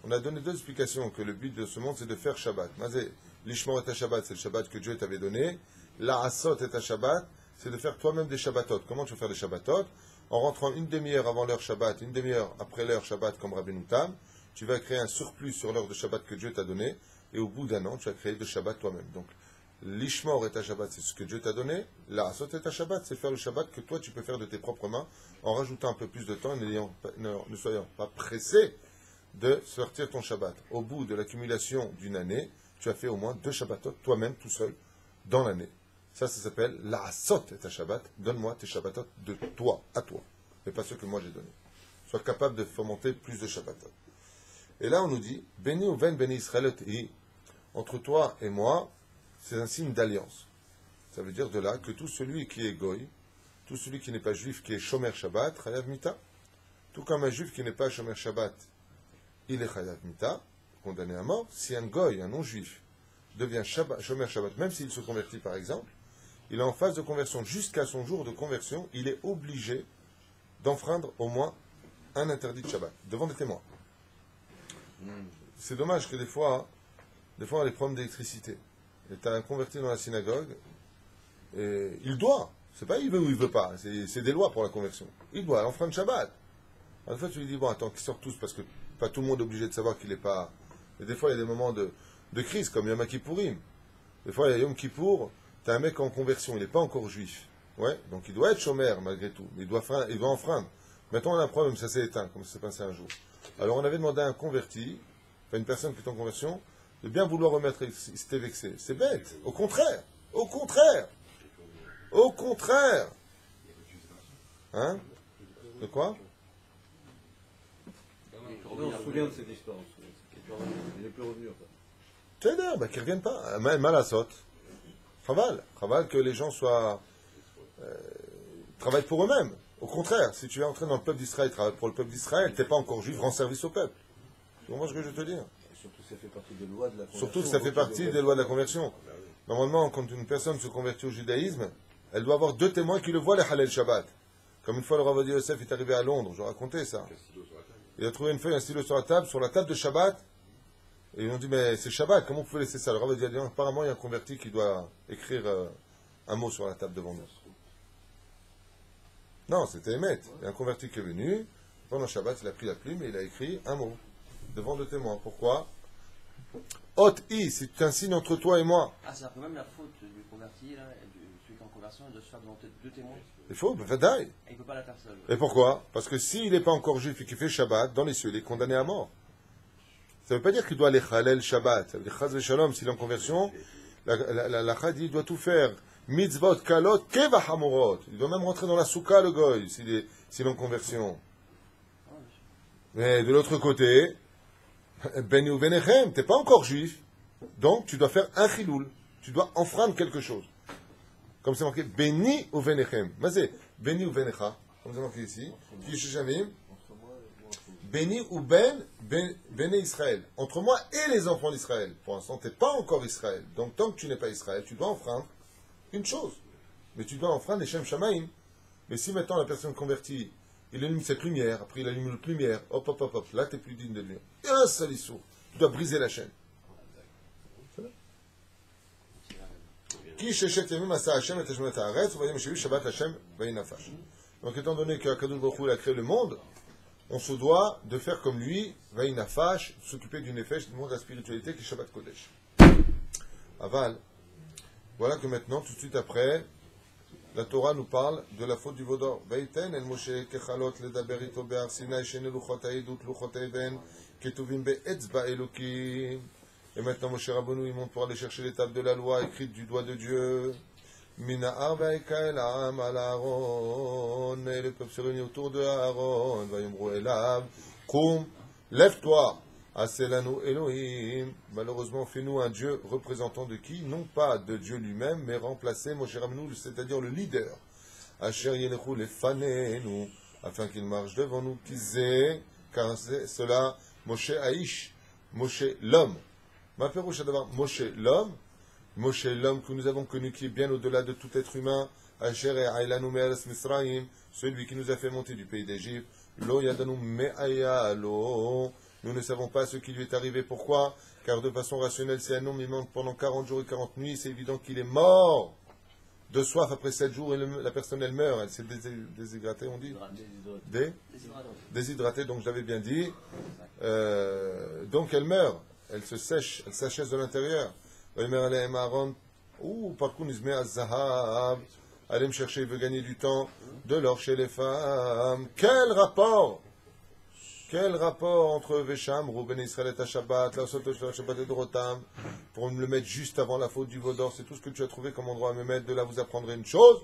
On a donné deux explications, que le but de ce monde, c'est de faire Shabbat. Mazé, l'Ishmor et Shabbat, c'est le Shabbat que Dieu t'avait donné. La Asot et Shabbat, c'est de faire toi-même des Shabbatot. Comment tu vas faire des Shabbatot? En rentrant une demi-heure avant l'heure Shabbat, une demi-heure après l'heure Shabbat, comme Rabbeinu Tam, tu vas créer un surplus sur l'heure de Shabbat que Dieu t'a donné, et au bout d'un an, tu vas créer de Shabbat toi-même. Donc, l'Ishmor et Shabbat, c'est ce que Dieu t'a donné. La Asot et Shabbat, c'est faire le Shabbat que toi, tu peux faire de tes propres mains, en rajoutant un peu plus de temps, ne soyant pas pressé de sortir ton Shabbat. Au bout de l'accumulation d'une année, tu as fait au moins 2 Shabbatot, toi-même, tout seul, dans l'année. Ça s'appelle la Asot et Shabbat. Donne-moi tes Shabbatot de toi, à toi, mais pas ceux que moi j'ai donnés. Sois capable de fomenter plus de Shabbatot. Et là, on nous dit, Béni ou Ven Béni Israël, entre toi et moi, c'est un signe d'alliance. Ça veut dire de là que tout celui qui est goy, tout celui qui n'est pas juif, qui est Shomer Shabbat, Chayav Mita. Tout comme un juif qui n'est pas Shomer Shabbat, il est Chayav Mita, condamné à mort. Si un goy, un non-juif, devient Shomer Shabbat, même s'il se convertit par exemple, il est en phase de conversion. Jusqu'à son jour de conversion, il est obligé d'enfreindre au moins un interdit de Shabbat, devant des témoins. C'est dommage que des fois, on a des problèmes d'électricité. Et tu as un converti dans la synagogue, et il doit. C'est pas il veut ou il veut pas. C'est des lois pour la conversion. Il doit enfreindre Shabbat. Alors, des fois, tu lui dis, bon, attends, qu'ils sortent tous, parce que pas tout le monde est obligé de savoir qu'il n'est pas. Et des fois, il y a des moments de crise, comme Yom Kippourim. Des fois, il y a Yom Kippour, tu as un mec en conversion, il n'est pas encore juif. Ouais, donc il doit être chômeur malgré tout. Mais il doit enfreindre. Maintenant, on a un problème, ça s'est éteint, comme ça s'est passé un jour. Alors, on avait demandé à un converti, enfin une personne qui est en conversion, de bien vouloir remettre, il s'était vexé. C'est bête. Au contraire. Au contraire. Au contraire. Hein? De quoi? On se souvient de cette histoire. Il n'est plus revenu. C'est bien, bah, qu'ils ne reviennent pas. Mal à saute. Chaval que les gens travaillent pour eux-mêmes. Au contraire, si tu es entré dans le peuple d'Israël, travaille pour le peuple d'Israël, tu n'es pas encore juif, rends service au peuple. Tu comprends ce que je veux te dire? Surtout que ça fait partie des lois de la conversion. Surtout que ça fait partie des lois de la conversion. Normalement, quand une personne se convertit au judaïsme, elle doit avoir 2 témoins qui le voient les Halal Shabbat. Comme une fois le Rav Ovadia Yosef est arrivé à Londres, je racontais ça. Il a trouvé une feuille, un stylo sur la table de Shabbat. Et ils ont dit, mais c'est Shabbat, comment vous pouvez laisser ça? Le Rav Ovadia a dit, apparemment il y a un converti qui doit écrire un mot sur la table devant nous. Non, c'était Emet. Il y a un converti qui est venu, pendant Shabbat, il a pris la plume et il a écrit un mot devant 2 témoins. Pourquoi? C'est un signe entre toi et moi. Ah, c'est-à-dire que même la faute du converti, là, celui qui est en conversion, il doit se faire devant 2 témoins. Il faut, Vadaï. Et il ne peut pas la faire seul. Et pourquoi? Parce que s'il n'est pas encore juif et qu'il fait Shabbat, dans les cieux, il est condamné à mort. Ça ne veut pas dire qu'il doit aller Chalel Shabbat. Ça veut dire Chaz Shalom, s'il est en conversion, la Chad, il doit tout faire. Mitzvot, Kalot, Keva Hamorot. Il doit même rentrer dans la Souka, le Goy, s'il est en conversion. Mais de l'autre côté, Beni ou Benechem, tu n'es pas encore juif, donc tu dois faire un chiloul. Tu dois enfreindre quelque chose. Comme c'est marqué, Beni ou Benechem. Mais c'est Beni ou Benecha, comme c'est marqué ici. Beni ou Bene Israël. Entre moi et les enfants d'Israël. Pour l'instant, tu n'es pas encore Israël. Donc tant que tu n'es pas Israël, tu dois enfreindre une chose. Mais tu dois enfreindre les Shem Shamaim. Mais si maintenant la personne convertie, il allume cette lumière, après il allume une autre lumière, hop, là tu n'es plus digne de lui. Et un seul issour. Tu dois briser la chaîne. Donc étant donné qu'Akadosh Baruch Hu a créé le monde, on se doit de faire comme lui, Vaïnafash, s'occuper du Nefesh, du monde de la spiritualité qui est Shabbat Kodesh. Aval, voilà que maintenant, tout de suite après, la Torah nous parle de la faute du Vaudor. Veiten el Moshe kechalot ledaber ito be'ar Sinai shene luchot ha'edut luchot ha'even ketuvim be'etzba elokim. Et maintenant, Moshe Rabbeinu, il monte pour aller chercher les tables de la loi écrites du doigt de Dieu. Mina'ar ve'eka el ha'am al Aaron. Et le peuple se réunit autour de Aaron. Vayomru elav. Koum, lève-toi. Aselanu Elohim. Malheureusement, fais-nous un Dieu représentant de qui? Non pas de Dieu lui-même, mais remplacer Moshe Rabbeinu, c'est-à-dire le leader. Asher yelechu lefanenu, afin qu'il marche devant nous. Kizé, car c'est cela, Moshe Aish, Moshe l'homme. Ma pérouche d'abord, Moshe l'homme que nous avons connu, qui est bien au-delà de tout être humain. Asher Ailanu Me'eretz Misraim, celui qui nous a fait monter du pays d'Égypte, Lo Yadanu Me'aya Lo. Nous ne savons pas ce qui lui est arrivé. Pourquoi? Car de façon rationnelle, si un homme il manque pendant 40 jours et 40 nuits, c'est évident qu'il est mort de soif après 7 jours et la personne elle meurt. Elle s'est déshydratée, on dit déshydratée, donc je l'avais bien dit. Donc elle meurt, elle se sèche, elle s'achève de l'intérieur. Par contre, allez me chercher, il veut gagner du temps, de l'or chez les femmes. Quel rapport entre Vesham, Rouben Israël et Shabbat, la Soto Shabbat et Dorotam, pour me le mettre juste avant la faute du veau d'or? C'est tout ce que tu as trouvé comme endroit à me mettre. De là, vous apprendrez une chose,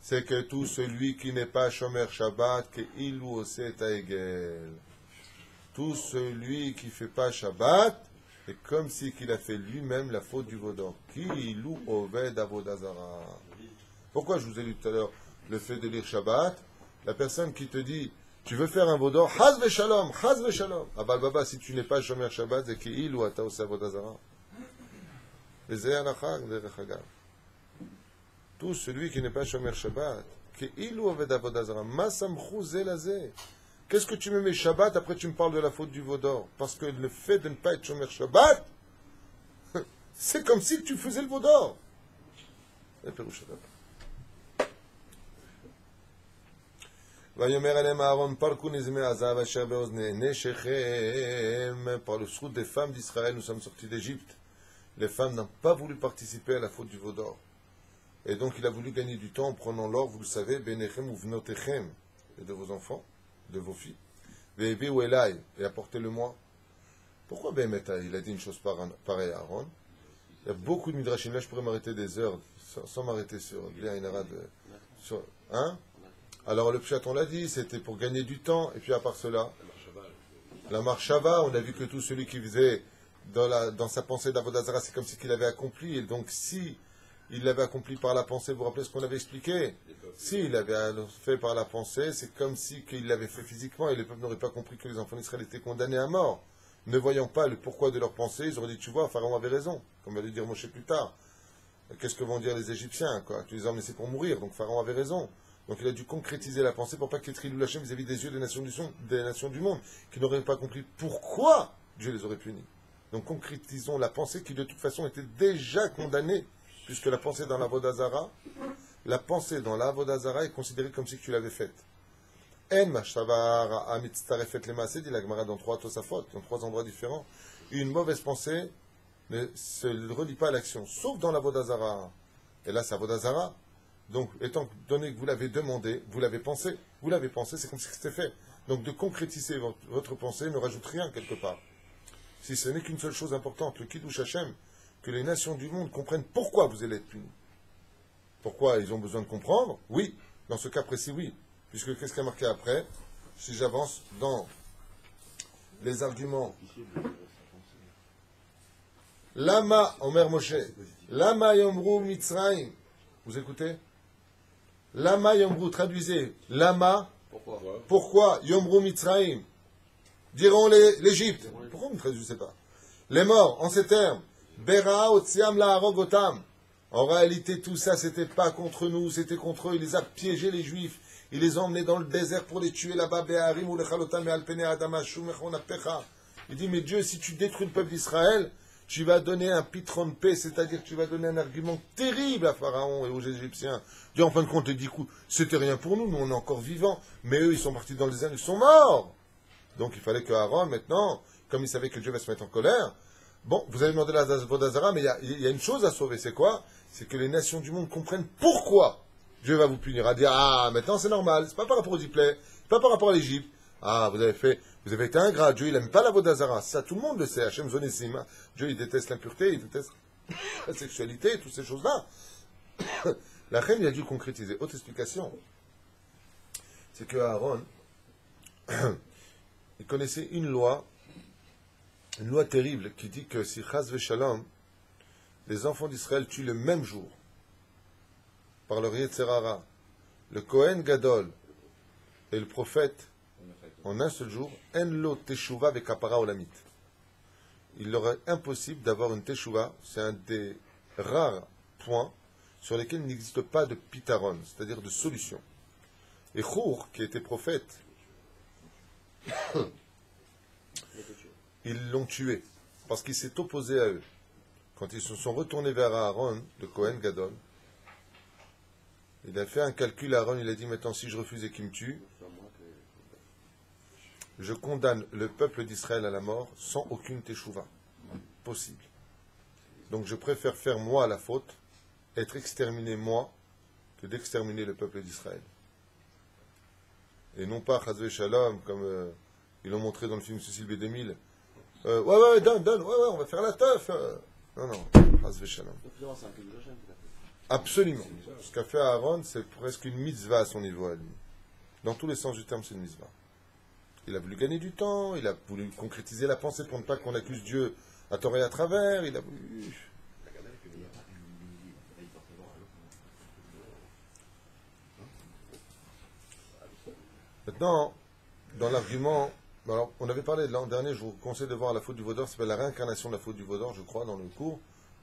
c'est que tout celui qui n'est pas Shomer Shabbat, que ilou osé taegel. Tout celui qui ne fait pas Shabbat, c'est comme si qu'il a fait lui-même la faute du veau d'or. Ki ilou oved avodazara. Pourquoi je vous ai lu tout à l'heure le fait de lire Shabbat? La personne qui te dit tu veux faire un veau d'or, Chaz v'shalom, Chaz v'shalom. Ah bah baba, si tu n'es pas Shomer Shabbat, c'est qu'il ou ata osa vodazara. Tout celui qui n'est pas Shomer Shabbat, qu'il ou aved avodazara, ma samchou zelazé. Qu'est-ce que tu me mets Shabbat, après tu me parles de la faute du veau d'or? Parce que le fait de ne pas être Shomer Shabbat, c'est comme si tu faisais le veau d'or. Vayomer alem Aaron, parkou nizme azav asher beozne neshechem. Par le srout des femmes d'Israël, nous sommes sortis d'Égypte. Les femmes n'ont pas voulu participer à la faute du veau d'or. Et donc il a voulu gagner du temps en prenant l'or, vous le savez, benechem ou vnotechem, et de vos enfants, de vos filles. Ve'evi ou elai, et apportez-le-moi. Pourquoi Bémeta, il a dit une chose pareille à Aaron? Il y a beaucoup de midrashim, là je pourrais m'arrêter des heures, sans m'arrêter sur l'Aïnara de... Hein? Alors le pshat, on l'a dit, c'était pour gagner du temps, et puis à part cela, la marche Shava, on a vu que tout celui qui faisait dans sa pensée d'Avodazara, c'est comme si qu'il avait accompli, et donc si il l'avait accompli par la pensée, vous vous rappelez ce qu'on avait expliqué? Si il l'avait fait par la pensée, c'est comme si qu'il l'avait fait physiquement, et les peuples n'auraient pas compris que les enfants d'Israël étaient condamnés à mort. Ne voyant pas le pourquoi de leur pensée, ils auraient dit, tu vois, Pharaon avait raison, comme va le dire Moshe plus tard. Qu'est-ce que vont dire les Égyptiens, quoi? Tu les as, mais c'est pour mourir, donc Pharaon avait raison. Donc il a dû concrétiser la pensée pour pas qu'il y ait Trilou Lachem vis-à-vis des yeux des nations du monde, qui n'auraient pas compris pourquoi Dieu les aurait punis. Donc concrétisons la pensée qui de toute façon était déjà condamnée, puisque la pensée dans l'Avodazara, est considérée comme si tu l'avais faite. En mashtavar amitztarefet lemasé, dit la Gemara dans 3 Tosafot, dans 3 endroits différents. Une mauvaise pensée ne se relie pas à l'action, sauf dans l'Avodazara. Et là c'est Avodazara. Donc, étant donné que vous l'avez demandé, vous l'avez pensé, c'est comme si c'était fait. Donc, de concrétiser votre pensée ne rajoute rien quelque part. Si ce n'est qu'une seule chose importante, le Kiddush Hashem, que les nations du monde comprennent pourquoi vous allez être punis. Pourquoi ils ont besoin de comprendre? Oui. Dans ce cas précis, oui. Puisque qu'est-ce qu'il y a marqué après? Si j'avance dans les arguments. Lama, Omer Moshe, Lama Yomru Mitzrayim. Vous écoutez? Lama Yomru, traduisez. Lama, pourquoi Yomru Mitzrayim? Diront l'Égypte. Pourquoi vous ne traduisez pas? Les morts, en ces termes. Bera Otziam la Harogotam. En réalité, tout ça, c'était pas contre nous, c'était contre eux. Il les a piégés, les Juifs. Il les a emmenés dans le désert pour les tuer là-bas. Be'arim ou le Chalotam et Alpene Adama Shumechon Apecha. Il dit, mais Dieu, si tu détruis le peuple d'Israël, tu vas donner un pitron de paix, c'est-à-dire que tu vas donner un argument terrible à Pharaon et aux Égyptiens. Dieu, en fin de compte, il dit, c'était rien pour nous, nous on est encore vivants, mais eux, ils sont partis dans le désert, ils sont morts. Donc il fallait que Aaron, maintenant, comme il savait que Dieu va se mettre en colère, bon, vous avez demandé la Vodazara, mais il y a une chose à sauver, c'est quoi? C'est que les nations du monde comprennent pourquoi Dieu va vous punir, à dire, ah, maintenant c'est normal, c'est pas par rapport aux Diplais, c'est pas par rapport à l'Égypte. Ah, vous avez été ingrat, Dieu il n'aime pas la Vodazara, ça tout le monde le sait, Hachem Zonessim, Dieu il déteste l'impureté, il déteste la sexualité, toutes ces choses-là. La reine il a dû concrétiser. Autre explication, c'est que Aaron, il connaissait une loi terrible qui dit que si Chaz Veshalom, les enfants d'Israël tuent le même jour, par leur Yetzerara, le Kohen Gadol et le prophète, en un seul jour, en lo teshuva vekapara olamit. Il leur est impossible d'avoir une teshuva, c'est un des rares points sur lesquels il n'existe pas de pitaron, c'est-à-dire de solution. Et Chour, qui était prophète, ils l'ont tué, parce qu'il s'est opposé à eux. Quand ils se sont retournés vers Aaron, le Kohen Gadol, il a fait un calcul à Aaron, il a dit, maintenant si je refuse et qu'il me tue, je condamne le peuple d'Israël à la mort sans aucune teshuva possible. Donc je préfère faire moi la faute, être exterminé moi, que d'exterminer le peuple d'Israël. Et non pas Chazvé Shalom, comme ils l'ont montré dans le film Cécile B2000. Ouais, donne, on va faire la teuf. Non, Chazvé Shalom. Absolument. Ce qu'a fait Aaron, c'est presque une mitzvah à son niveau à lui. Dans tous les sens du terme, c'est une mitzvah. Il a voulu gagner du temps, il a voulu concrétiser la pensée pour ne pas qu'on accuse Dieu à tort et à travers, il a voulu... Maintenant, dans l'argument, alors on avait parlé de l'an dernier, je vous conseille de voir la faute du veau d'or, ça s'appelle la réincarnation de la faute du veau d'or, je crois, dans le cours.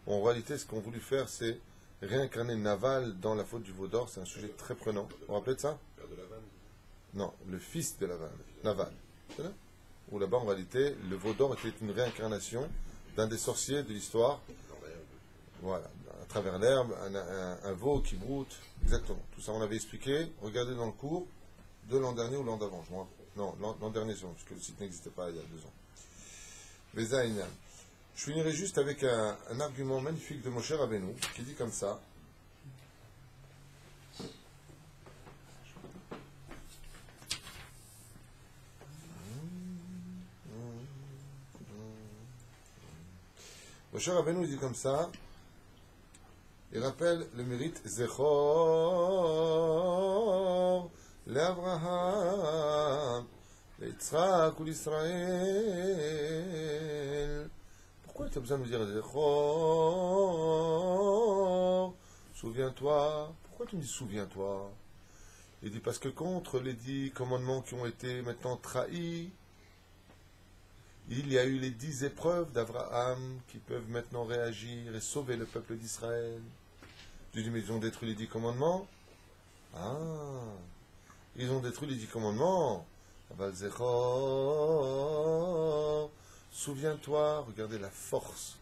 En réalité, ce qu'on voulu faire, c'est réincarner Naval dans la faute du veau d'or, c'est un sujet très prenant. Vous vous rappelez de ça? Père de Lavan. Non, le fils de Naval. C'est là? Où là-bas, en réalité, le veau d'or était une réincarnation d'un des sorciers de l'histoire. Voilà, à travers l'herbe, un veau qui broute, exactement. Tout ça, on avait expliqué. Regardez dans le cours de l'an dernier ou l'an d'avant, je crois. Non, l'an dernier, parce que le site n'existait pas il y a 2 ans. Veza Inyan. Je finirai juste avec un argument magnifique de Moshe Rabbeinu, qui dit comme ça. Moshe Rabbeinu dit comme ça, il rappelle le mérite Zechor l'Abraham, l'Yitzhak ou l'Israël. Pourquoi tu as besoin de nous dire Zechor? Souviens-toi. Pourquoi tu me dis souviens-toi? Il dit parce que contre les 10 commandements qui ont été maintenant trahis, il y a eu les 10 épreuves d'Abraham qui peuvent maintenant réagir et sauver le peuple d'Israël. Tu dis, mais ils ont détruit les 10 commandements? Ah, ils ont détruit les 10 commandements. Zechor, souviens-toi, regardez la force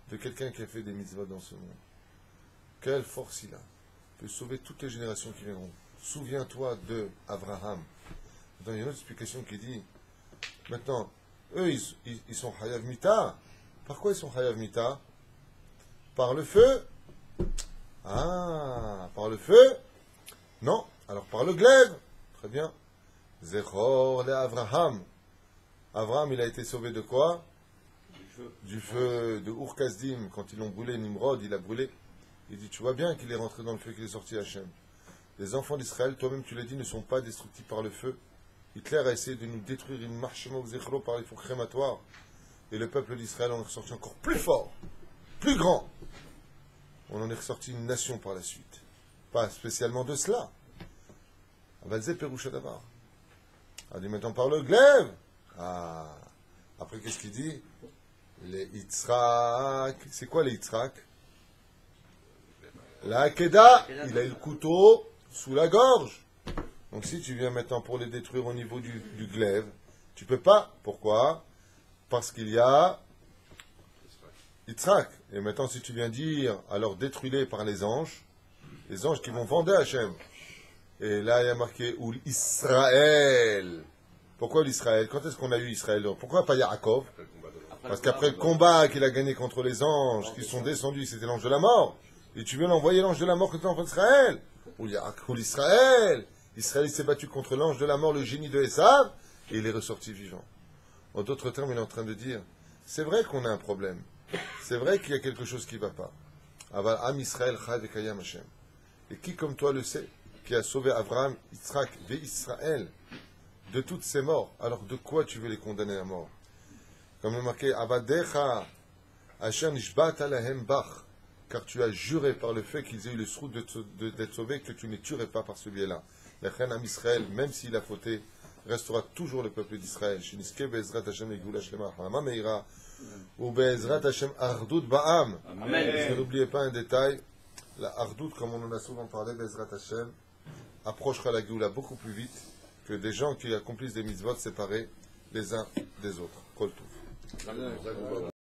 de quelqu'un qui a fait des mitzvot dans ce monde. Quelle force il a. Il peut sauver toutes les générations qui viendront. Souviens-toi de Abraham. Maintenant, il y a une autre explication qui dit, maintenant, eux, ils sont Hayav Mita. Par quoi ils sont Hayav Mita? Par le feu? Ah, par le feu? Non. Alors par le glaive? Très bien. Zechor le Avraham. Avraham, il a été sauvé de quoi? Du feu de Ur-Kasdim. Quand ils l'ont brûlé, Nimrod, il a brûlé. Il dit, tu vois bien qu'il est rentré dans le feu, qu'il est sorti Hachem. Les enfants d'Israël, toi-même tu l'as dit, ne sont pas destructibles par le feu. Hitler a essayé de nous détruire une marche par les fours crématoires. Et le peuple d'Israël en est ressorti encore plus fort, plus grand. On en est ressorti une nation par la suite. Pas spécialement de cela. Avalzé Péroucha d'Avar. A dit maintenant par le glaive. Ah. Après qu'est-ce qu'il dit? Les Yitzhak. C'est quoi les Yitzhak? La Hakeda. Il a eu le couteau sous la gorge. Donc si tu viens maintenant pour les détruire au niveau du glaive, tu peux pas. Pourquoi? Parce qu'il y a Yitzhak. Et maintenant si tu viens dire, alors détruis-les par les anges qui vont vendre Hachem. Et là il y a marqué ou Israël. Pourquoi l'Israël? Quand est-ce qu'on a eu Israël? Pourquoi pas Yaakov? Parce qu'après le combat qu'il a gagné contre les anges qui sont descendus, c'était l'ange de la mort. Et tu veux l'envoyer l'ange de la mort contre l'enfant d'Israël? Ou l'Israël? Israël s'est battu contre l'ange de la mort, le génie de Esav, et il est ressorti vivant. En d'autres termes, il est en train de dire, c'est vrai qu'on a un problème. C'est vrai qu'il y a quelque chose qui ne va pas. Aval Am Israël Chad Kayam Hashem. Et qui comme toi le sait, qui a sauvé Abraham, Yitzhak et Israël de toutes ces morts, alors de quoi tu veux les condamner à mort? Comme il est marqué, Avadecha Hashem Nishbat Alahem Bach, car tu as juré par le fait qu'ils aient eu le srout d'être sauvés, que tu ne les tuerais pas par ce biais-là. La reine Am Israël, même s'il a fauté, restera toujours le peuple d'Israël. Shiniske Be'ezrat Hashem Egula Shlema Hama Meira ou Be'ezrat Hashem Ardut Ba'am. Parce que n'oubliez pas un détail, la hardout, comme on en a souvent parlé, Bezrat Hashem, approchera la Géoula beaucoup plus vite que des gens qui accomplissent des mitzvot séparés les uns des autres. Kol Tov.